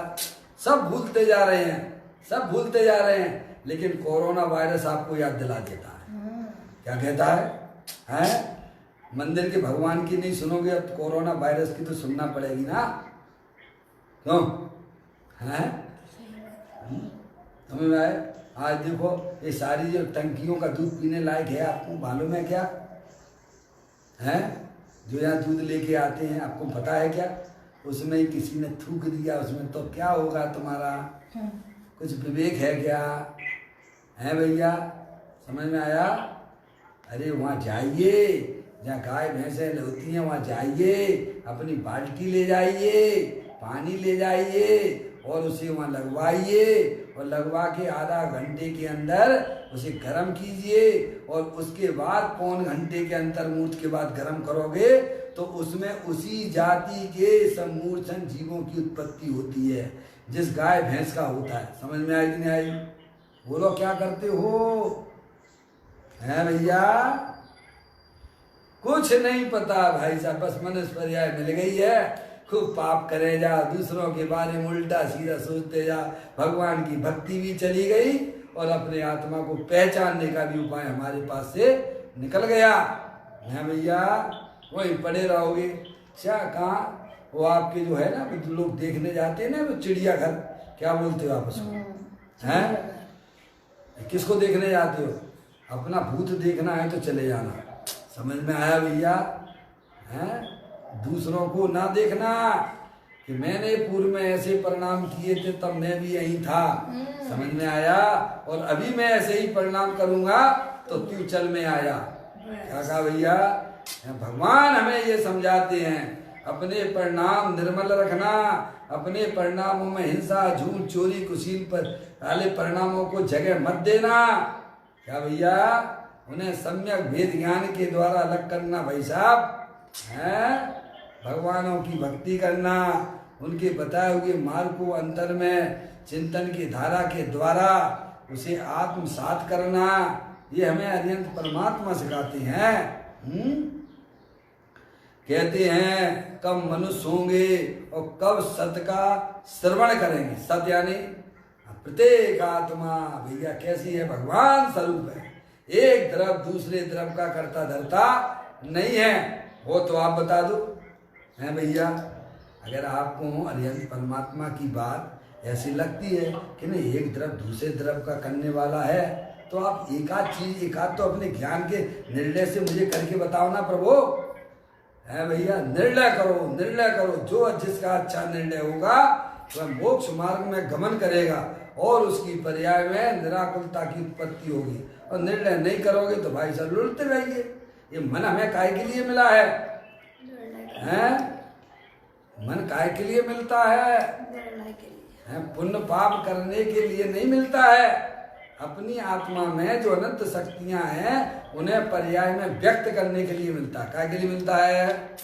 सब भूलते जा रहे हैं, सब भूलते जा रहे हैं। लेकिन कोरोना वायरस आपको याद दिला देता है, क्या कहता है? मंदिर के भगवान की नहीं सुनोगे, अब कोरोना वायरस की तो सुनना पड़ेगी ना, क्यों? हैं? समझ में आए? आज देखो ये सारी जो टंकियों का दूध पीने लायक है, आपको मालूम है क्या? हैं? जो यहाँ दूध लेके आते हैं, आपको पता है क्या? उसमें किसी ने थूक दिया, उसमें तो क्या होगा तुम्हारा? कुछ विवेक है क्या? है भैया? समझ में आया? अरे वहाँ जाइए, जहाँ गाय भैंसें होती हैं वहाँ जाइए, अपनी बाल्टी ले जाइए, पानी ले जाइए और उसे वहाँ लगवाइए, और लगवा के आधा घंटे के अंदर उसे गर्म कीजिए, और उसके बाद पौन घंटे के अंतर मूर्त के बाद गर्म करोगे तो उसमें उसी जाति के समूर्छन जीवों की उत्पत्ति होती है जिस गाय भैंस का होता है। समझ में आई कि नहीं आई? बोलो क्या करते हो? है भैया? कुछ नहीं पता भाई साहब, बस मनुष्य पर्याय मिल गई है, खूब पाप करे जा, दूसरों के बारे में उल्टा सीधा सोचते जा, भगवान की भक्ति भी चली गई और अपने आत्मा को पहचानने का भी उपाय हमारे पास से निकल गया। है भैया? वहीं पड़े रहोगे। क्या कहाँ वो आपके जो है ना, वो लोग देखने जाते हैं ना, वो चिड़ियाघर, क्या बोलते हो आप उसको? हैं? किसको देखने जाते हो? अपना भूत देखना है तो चले जाना। समझ में आया भैया? हैं? दूसरों को ना देखना कि मैंने पूर्व में ऐसे परिणाम किए थे तब मैं भी यही था। समझ में आया? और अभी मैं ऐसे ही परिणाम करूंगा तो तू चल में आया। क्या कहा भैया? भगवान हमें ये समझाते हैं, अपने परिणाम निर्मल रखना, अपने परिणामों में हिंसा, झूठ, चोरी, कुशील पर वाले परिणामों को जगह मत देना। क्या भैया? उन्हें सम्यक भेद ज्ञान के द्वारा अलग करना भाई साहब, है? भगवानों की भक्ति करना, उनके बताए हुए मार्ग को अंतर में चिंतन की धारा के द्वारा उसे आत्मसात करना, ये हमें अरिहंत परमात्मा सिखाते हैं। कहते हैं कब मनुष्य होंगे और कब सत्य का श्रवण करेंगे। सत्य यानी प्रत्येक आत्मा भैया कैसी है? भगवान स्वरूप है, एक द्रव दूसरे द्रव का करता धरता नहीं है। वो तो आप बता दो, है भैया? अगर आपको अरिहंत परमात्मा की बात ऐसी लगती है कि नहीं एक द्रव दूसरे द्रव का करने वाला है, तो आप एकाध चीज एकाध तो अपने ज्ञान के निर्णय से मुझे करके बताओ ना प्रभु। है भैया? निर्णय करो, निर्णय करो, जो जिसका अच्छा निर्णय होगा वह मोक्ष मार्ग में गमन करेगा और उसकी पर्याय में निराकुलता की उत्पत्ति होगी। और निर्णय नहीं करोगे तो भाई साहब लुढ़ते रहिए। ये मन हमें काय के लिए मिला है? हैं? मन काय के लिए मिलता है? पुण्य पाप करने के लिए नहीं मिलता है। अपनी आत्मा में जो अनंत शक्तियां हैं उन्हें पर्याय में व्यक्त करने के लिए मिलता है। काय के लिए मिलता है?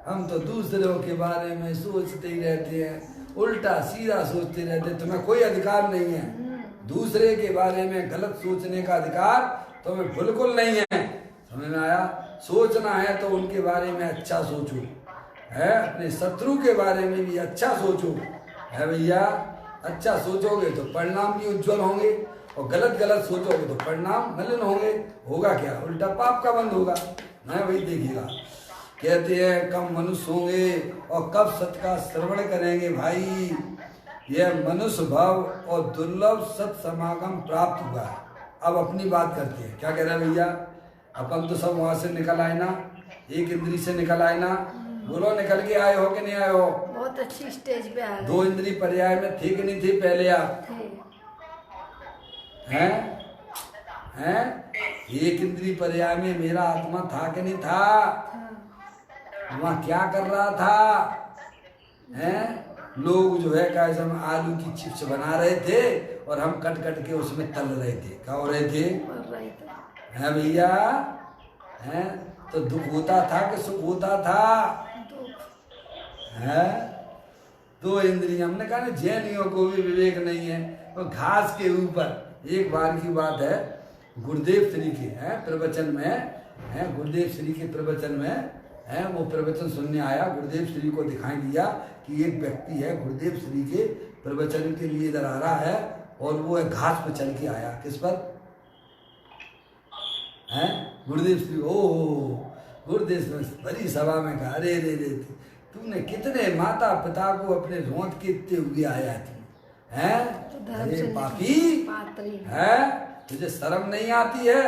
हम तो दूसरों के बारे में सोचते ही रहते हैं, उल्टा सीधा सोचते रहते हैं। तुम्हें कोई अधिकार नहीं है दूसरे के बारे में गलत सोचने का, अधिकार तुम्हें बिल्कुल नहीं है। समझ में आया? सोचना है तो उनके बारे में अच्छा सोचो, है? अपने शत्रु के बारे में भी अच्छा सोचो, है भैया? अच्छा सोचोगे तो परिणाम भी उज्जवल होंगे, और गलत गलत सोचोगे तो परिणाम मलिन होंगे। होगा क्या? उल्टा पाप का बंद होगा। मैं वही देखिएगा। कहते हैं कब मनुष्य होंगे और कब सत्य का श्रवण करेंगे। भाई यह मनुष्य भाव और दुर्लभ सत समागम प्राप्त हुआ है। अब अपनी बात करते हैं। क्या कह रहे हैं भैया? अपन तो सब वहां से निकल आए ना, एक इंद्री से निकल आए ना। बोलो निकल के आए हो कि नहीं आए हो? बहुत अच्छी स्टेज पे आ गए। 2 इंद्री पर्याय में थे कि नहीं थे पहले आप? हैं? हैं? एक इंद्री पर्याय में मेरा आत्मा था कि नहीं था? वहाँ क्या कर रहा था? हैं? लोग जो है क्या हम आलू की चिप्स बना रहे थे और हम कट कट के उसमें तल रहे थे। क्या हो रहे थे? है भैया? हैं? तो दुख होता था कि सुख होता था? है? दो इंद्रियां, हमने कहा ना जैनियों को भी विवेक नहीं है। तो घास के ऊपर एक बार की बात है, गुरुदेव श्री के प्रवचन में गुरुदेव श्री के प्रवचन में वो प्रवचन सुनने आया। गुरुदेव श्री को दिखाई दिया कि एक व्यक्ति है गुरुदेव श्री के प्रवचन के लिए इधर आ रहा है और वो घास पर चल के आया। किस पर? है गुरुदेव श्री। गुरुदेव बड़ी सभा में कहा, अरे रे रे तूने कितने माता पिता को अपने रोंद के इतने हुए आया थी, हैं? अरे पापी है, तुझे शर्म नहीं आती है?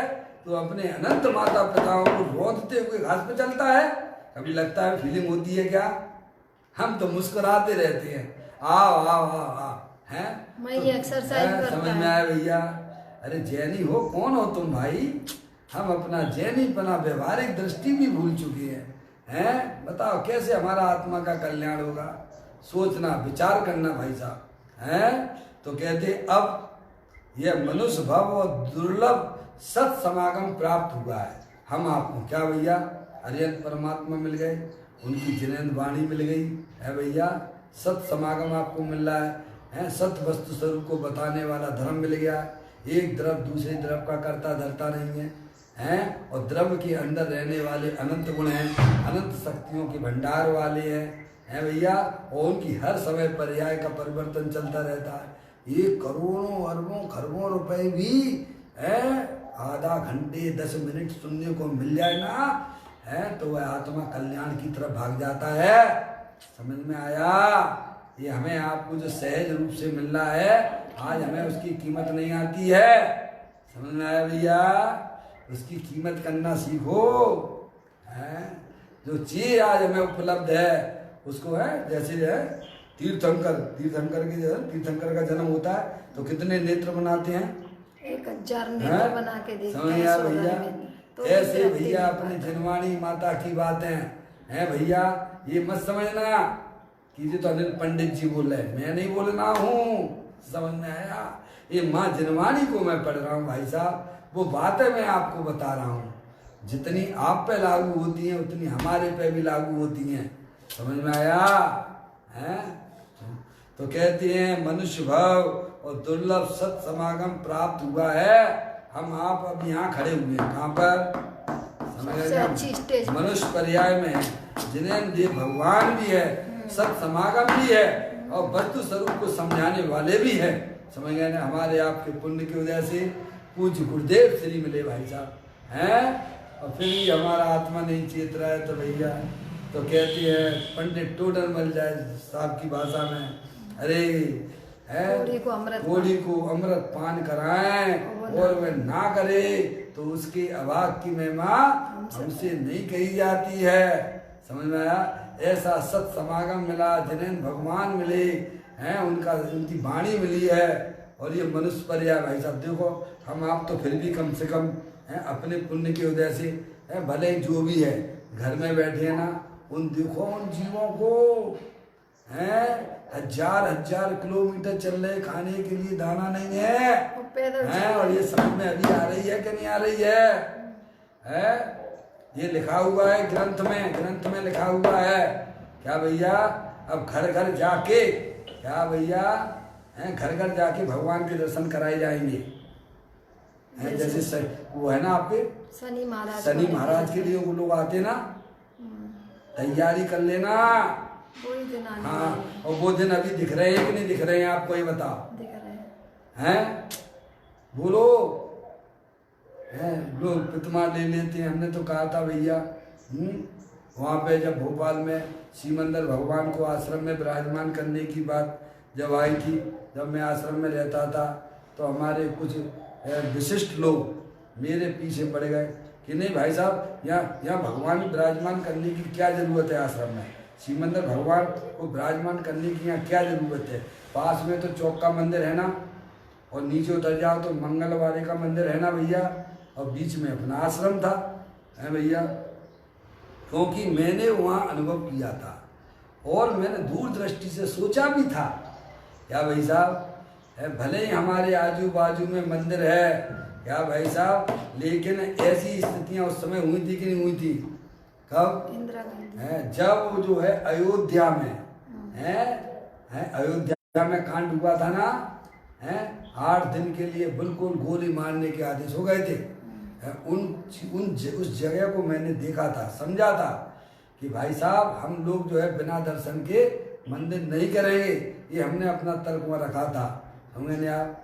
तो अपने अनंत माता पिताओं को रोंदते हुए घास पे चलता है? कभी लगता है फीलिंग होती है क्या? हम तो मुस्कुराते रहते हैं, आओ आओ आओ आओ, हैं? मैं ये एक्सरसाइज करता समझ में आया भैया? अरे जैनी हो, कौन हो तुम भाई? हम अपना जैनीपना व्यवहारिक दृष्टि भी भूल चुके हैं। बताओ कैसे हमारा आत्मा का कल्याण होगा? सोचना, विचार करना भाई साहब। हैं? तो कहते अब यह मनुष्य भाव और दुर्लभ सत समागम प्राप्त हुआ है। हम आपको क्या भैया? अरिहंत परमात्मा मिल गए, उनकी जिनेंद्र वाणी मिल गई है भैया। सत समागम आपको मिल रहा है, सत वस्तु स्वरूप को बताने वाला धर्म मिल गया। एक द्रव दूसरे द्रव का कर्ता धरता नहीं है, हैं? और द्रव्य के अंदर रहने वाले अनंत गुण हैं, अनंत शक्तियों के भंडार वाले हैं भैया। और उनकी हर समय पर्याय का परिवर्तन चलता रहता है। ये करोड़ों अरबों खरबों रुपए भी आधा घंटे 10 मिनट सुनने को मिल जाए ना, तो वह आत्मा कल्याण की तरफ भाग जाता है। समझ में आया? ये हमें आपको जो सहज रूप से मिल रहा है, आज हमें उसकी कीमत नहीं आती है। समझ में आया भैया? उसकी कीमत करना सीखो। जो चीज आज हमें उपलब्ध है उसको जैसे है तीर्थंकर का जन्म होता है तो कितने नेत्र बनाते हैं? 1000 नेत्र बना के देखते हैं। समझ आया भैया? तो ऐसे भैया अपनी जिनवाणी माता की बातें हैं भैया। ये मत समझना कि ये तो अनिल पंडित जी बोल रहे हैं, मैं नहीं बोलना हूँ। समझ में आया? ये माँ जिनवाणी को मैं पढ़ रहा हूँ भाई साहब, वो बातें मैं आपको बता रहा हूँ। जितनी आप पे लागू होती हैं उतनी हमारे पे भी लागू होती हैं। समझ में आया? हैं? तो कहते हैं मनुष्य भाव और दुर्लभ सत समागम प्राप्त हुआ है। हम आप अब यहाँ खड़े हुए हैं, कहाँ पर? समझ? मनुष्य पर्याय में है, जिन्हें देव भगवान भी है, सत समागम भी है और वस्तु स्वरूप को समझाने वाले भी है। समझ गए ना? हमारे आपके पुण्य की वजह से पूज्य गुरुदेव श्री मिले भाई साहब, हैं? और फिर भी हमारा आत्मा नहीं चेत रहा है तो भैया तो कहती है पंडित टोडर मल जाए साहब की भाषा में, अरे कोड़ी को अमृत पान कराएं और वह ना करे तो उसके अभाग की महिमा हमसे नहीं कही जाती है। समझ में आया? ऐसा सत समागम मिला, जिन्हें भगवान मिले हैं, उनकी वाणी मिली है। और ये मनुष्य पर्याय भाई साहब देखो, हम आप तो फिर भी कम से कम अपने पुण्य की वजह से भले जो भी है घर में बैठे हैं ना, उन देखो उन जीवों को हजार किलोमीटर चल रहे, खाने के लिए दाना नहीं है, और ये समझ में अभी आ रही है कि नहीं आ रही है? ये लिखा हुआ है ग्रंथ में लिखा हुआ है क्या भैया? अब घर घर जाके क्या भैया घर घर जाके भगवान के दर्शन कराए जाएंगे। जैसे वो है ना आपके शनि महाराज के लिए वो लोग आते ना, तैयारी कर लेना। हाँ, और वो दिन अभी दिख रहे हैं कि नहीं दिख रहे हैं आपको? ये बताओ। दिख रहे हैं? बोलो। लोग प्रतिमा ले लेते हैं। हमने तो कहा था भैया वहाँ पे जब भोपाल में श्रीमंदर भगवान को आश्रम में विराजमान करने की बात जब आई थी, जब मैं आश्रम में रहता था, तो हमारे कुछ विशिष्ट लोग मेरे पीछे पड़ गए कि नहीं भाई साहब यहाँ भगवान विराजमान करने की क्या ज़रूरत है? आश्रम में श्रीमंदर भगवान को विराजमान करने की यहाँ क्या ज़रूरत है? पास में तो चौक का मंदिर है ना, और नीचे उतर जाओ तो मंगलवारे का मंदिर है ना भैया, और बीच में अपना आश्रम था, है भैया। क्योंकि मैंने वहाँ अनुभव किया था और मैंने दूरदृष्टि से सोचा भी था, क्या भाई साहब, भले ही हमारे आजू बाजू में मंदिर है, क्या भाई साहब, लेकिन ऐसी स्थितियां उस समय हुई थी कि नहीं हुई थी? कब? इंदिरा गांधी। जब जो है अयोध्या में अयोध्या में कांड हुआ था ना, 8 दिन के लिए बिल्कुल गोली मारने के आदेश हो गए थे। उस जगह को मैंने देखा था, समझा था कि भाई साहब हम लोग जो है बिना दर्शन के मंदिर नहीं करेंगे, ये हमने अपना तर्क में रखा था। समझे आप?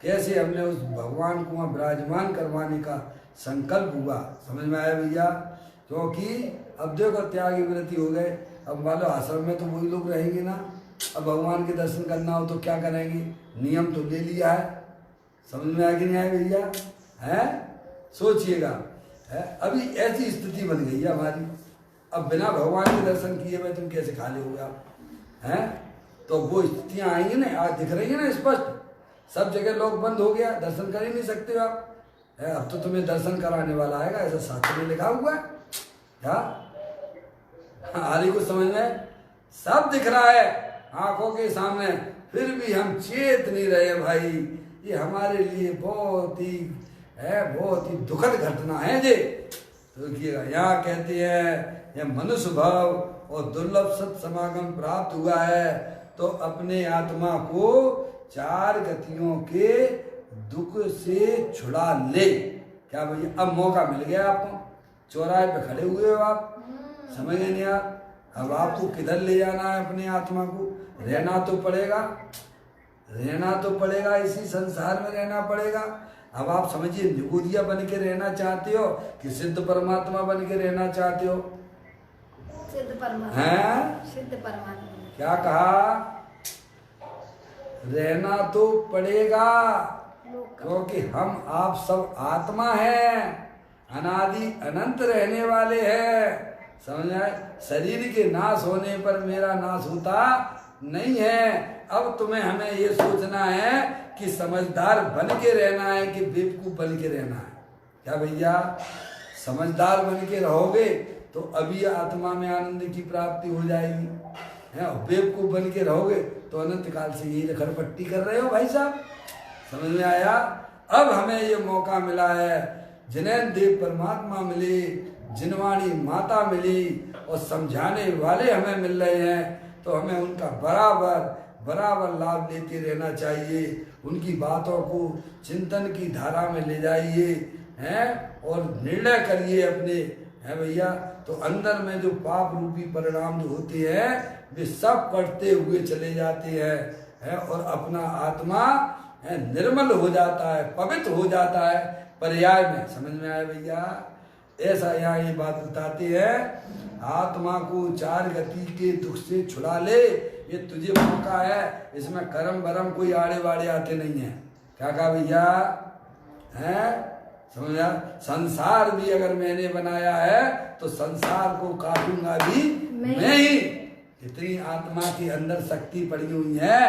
कैसे हमने उस भगवान को वहाँ विराजमान करवाने का संकल्प हुआ, समझ में आया भैया? क्योंकि अब देखो त्यागी व्रती हो गए, अब मान लो आश्रम में तो वही लोग रहेंगे ना, अब भगवान के दर्शन करना हो तो क्या करेंगे? नियम तो ले लिया है, समझ में आया कि नहीं आया भैया? सोचिएगा, अभी ऐसी स्थिति बन गई है हमारी, अब बिना भगवान के दर्शन किए हुए तुम कैसे खा लोगे आप? तो वो स्थितियां आएंगी ना, आज दिख रही है ना स्पष्ट, सब जगह लोग बंद हो गया, दर्शन कर ही नहीं सकते आप। अब तो तुम्हें दर्शन कराने वाला आएगा, ऐसा शास्त्र में लिखा हुआ है क्या? हाल ही कुछ समझ में सब दिख रहा है आंखों के सामने, फिर भी हम चेत नहीं रहे भाई। ये हमारे लिए बहुत ही दुखद घटना है जी। तो देखिएगा, यहाँ कहते हैं यह मनुष्य भाव और दुर्लभ सत्समागम प्राप्त हुआ है तो अपने आत्मा को 4 गतियों के दुख से छुड़ा ले। क्या भैया, अब मौका मिल गया आपको, चौराहे पे खड़े हुए हो आप, समझ गए नहीं आप? अब आपको किधर ले जाना है अपने आत्मा को? रहना तो पड़ेगा, इसी संसार में रहना पड़ेगा। अब आप समझिए, निगोदिया बन के रहना चाहते हो कि सिद्ध परमात्मा बन के रहना चाहते हो? सिद्ध परमात्मा। सिद्ध परमात्मा। क्या कहा? रहना तो पड़ेगा, क्योंकि हम आप सब आत्मा हैं, अनादि अनंत रहने वाले हैं, समझ आए? शरीर के नाश होने पर मेरा नाश होता नहीं है। अब तुम्हें हमें ये सोचना है कि समझदार बन के रहना है कि बेवकूफ बन के रहना है। क्या भैया, समझदार बन के रहोगे तो अभी आत्मा में आनंद की प्राप्ति हो जाएगी, और बेवकूफ बन के रहोगे तो अनंत काल से यही रखड़पट्टी कर रहे हो भाई साहब, समझ में आया? अब हमें ये मौका मिला है, जिन्हें देव परमात्मा मिले, जिनवाणी माता मिली और समझाने वाले हमें मिल रहे हैं, तो हमें उनका बराबर लाभ लेते रहना चाहिए। उनकी बातों को चिंतन की धारा में ले जाइए, और निर्णय करिए अपने, भैया? तो अंदर में जो पाप रूपी परिणाम जो होते हैं वे सब कटते हुए चले जाते हैं, और अपना आत्मा निर्मल हो जाता है, पवित्र हो जाता है पर्याय में। समझ में आया भैया? ऐसा यहाँ ये बात बताते हैं, आत्मा को 4 गति के दुख से छुड़ा ले, ये तुझे मौका है, इसमें कर्म बरम कोई आड़े बाड़े आते नहीं है। क्या कहा भैया? समझा? संसार भी अगर मैंने बनाया है तो संसार को काटूंगा भी मैं ही। इतनी आत्मा के अंदर शक्ति पड़ी हुई है,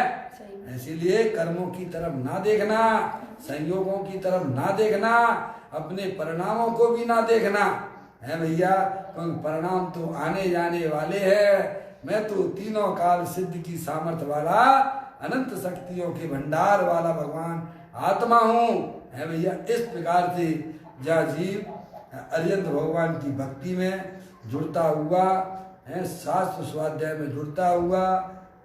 इसीलिए कर्मों की तरफ ना देखना, संयोगों की तरफ ना देखना, अपने परिणामों को भी ना देखना, है भैया? क्योंकि परिणाम तो आने जाने वाले हैं। मैं तो तीनों काल सिद्ध की सामर्थ्य वाला, अनंत शक्तियों के भंडार वाला भगवान आत्मा हूँ, है भैया? इस प्रकार से जहाँ जीव अरिहंत भगवान की भक्ति में जुड़ता हुआ है, शास्त्र स्वाध्याय में जुड़ता हुआ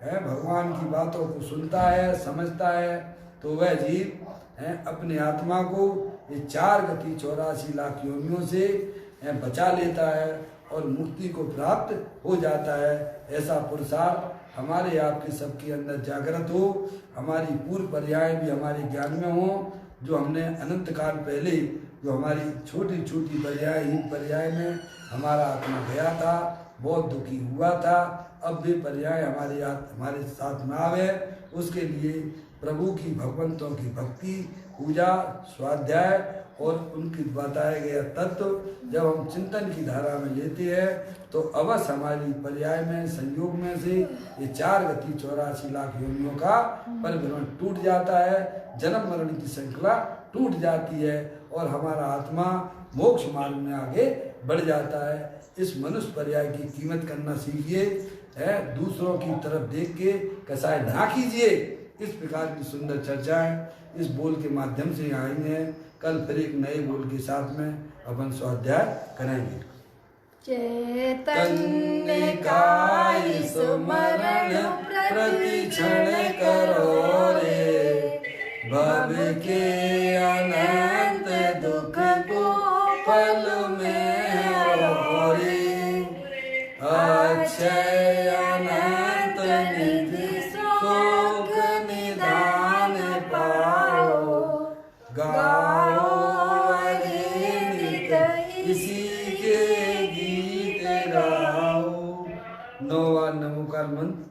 है, भगवान की बातों को सुनता है, समझता है, तो वह जीव अपने आत्मा को ये 4 गति 84 लाख योनियों से बचा लेता है और मुक्ति को प्राप्त हो जाता है। ऐसा पुरुषार्थ हमारे आपके सबके अंदर जागृत हो, हमारी पूर्व पर्याय भी हमारे ज्ञान में हो, जो हमने अनंत काल पहले जो हमारी छोटी छोटी पर्याय में हमारा आत्मा गया था, बहुत दुखी हुआ था, अब वे पर्याय हमारे साथ में आवे, उसके लिए प्रभु की भगवंतों की भक्ति, पूजा, स्वाध्याय और उनकी बताया गया तत्व जब हम चिंतन की धारा में लेते हैं तो अवश्य हमारी पर्याय में, संयोग में से ये 4 गति 84 लाख योनियों का परिभ्रमण टूट जाता है, जन्म मरण की श्रृंखला टूट जाती है और हमारा आत्मा मोक्ष मार्ग में आगे बढ़ जाता है। इस मनुष्य पर्याय की कीमत करना सीखिए। है दूसरों की तरफ देख के कसाय ना कीजिए। इस प्रकार की सुंदर चर्चाएं इस बोल के माध्यम से आई हैं। कल फिर एक नए बोल के साथ में अपन स्वाध्याय करेंगे। चैतन्य काय सुमरण प्रतिक्षण करो रे, भव के अनंत दुख को पल में हो रे, अक्षय अनंत निधि शोक निदान पाओ, गाओ अरे नित इसी के गीत गाओ। नौवा नमोकार मंत्र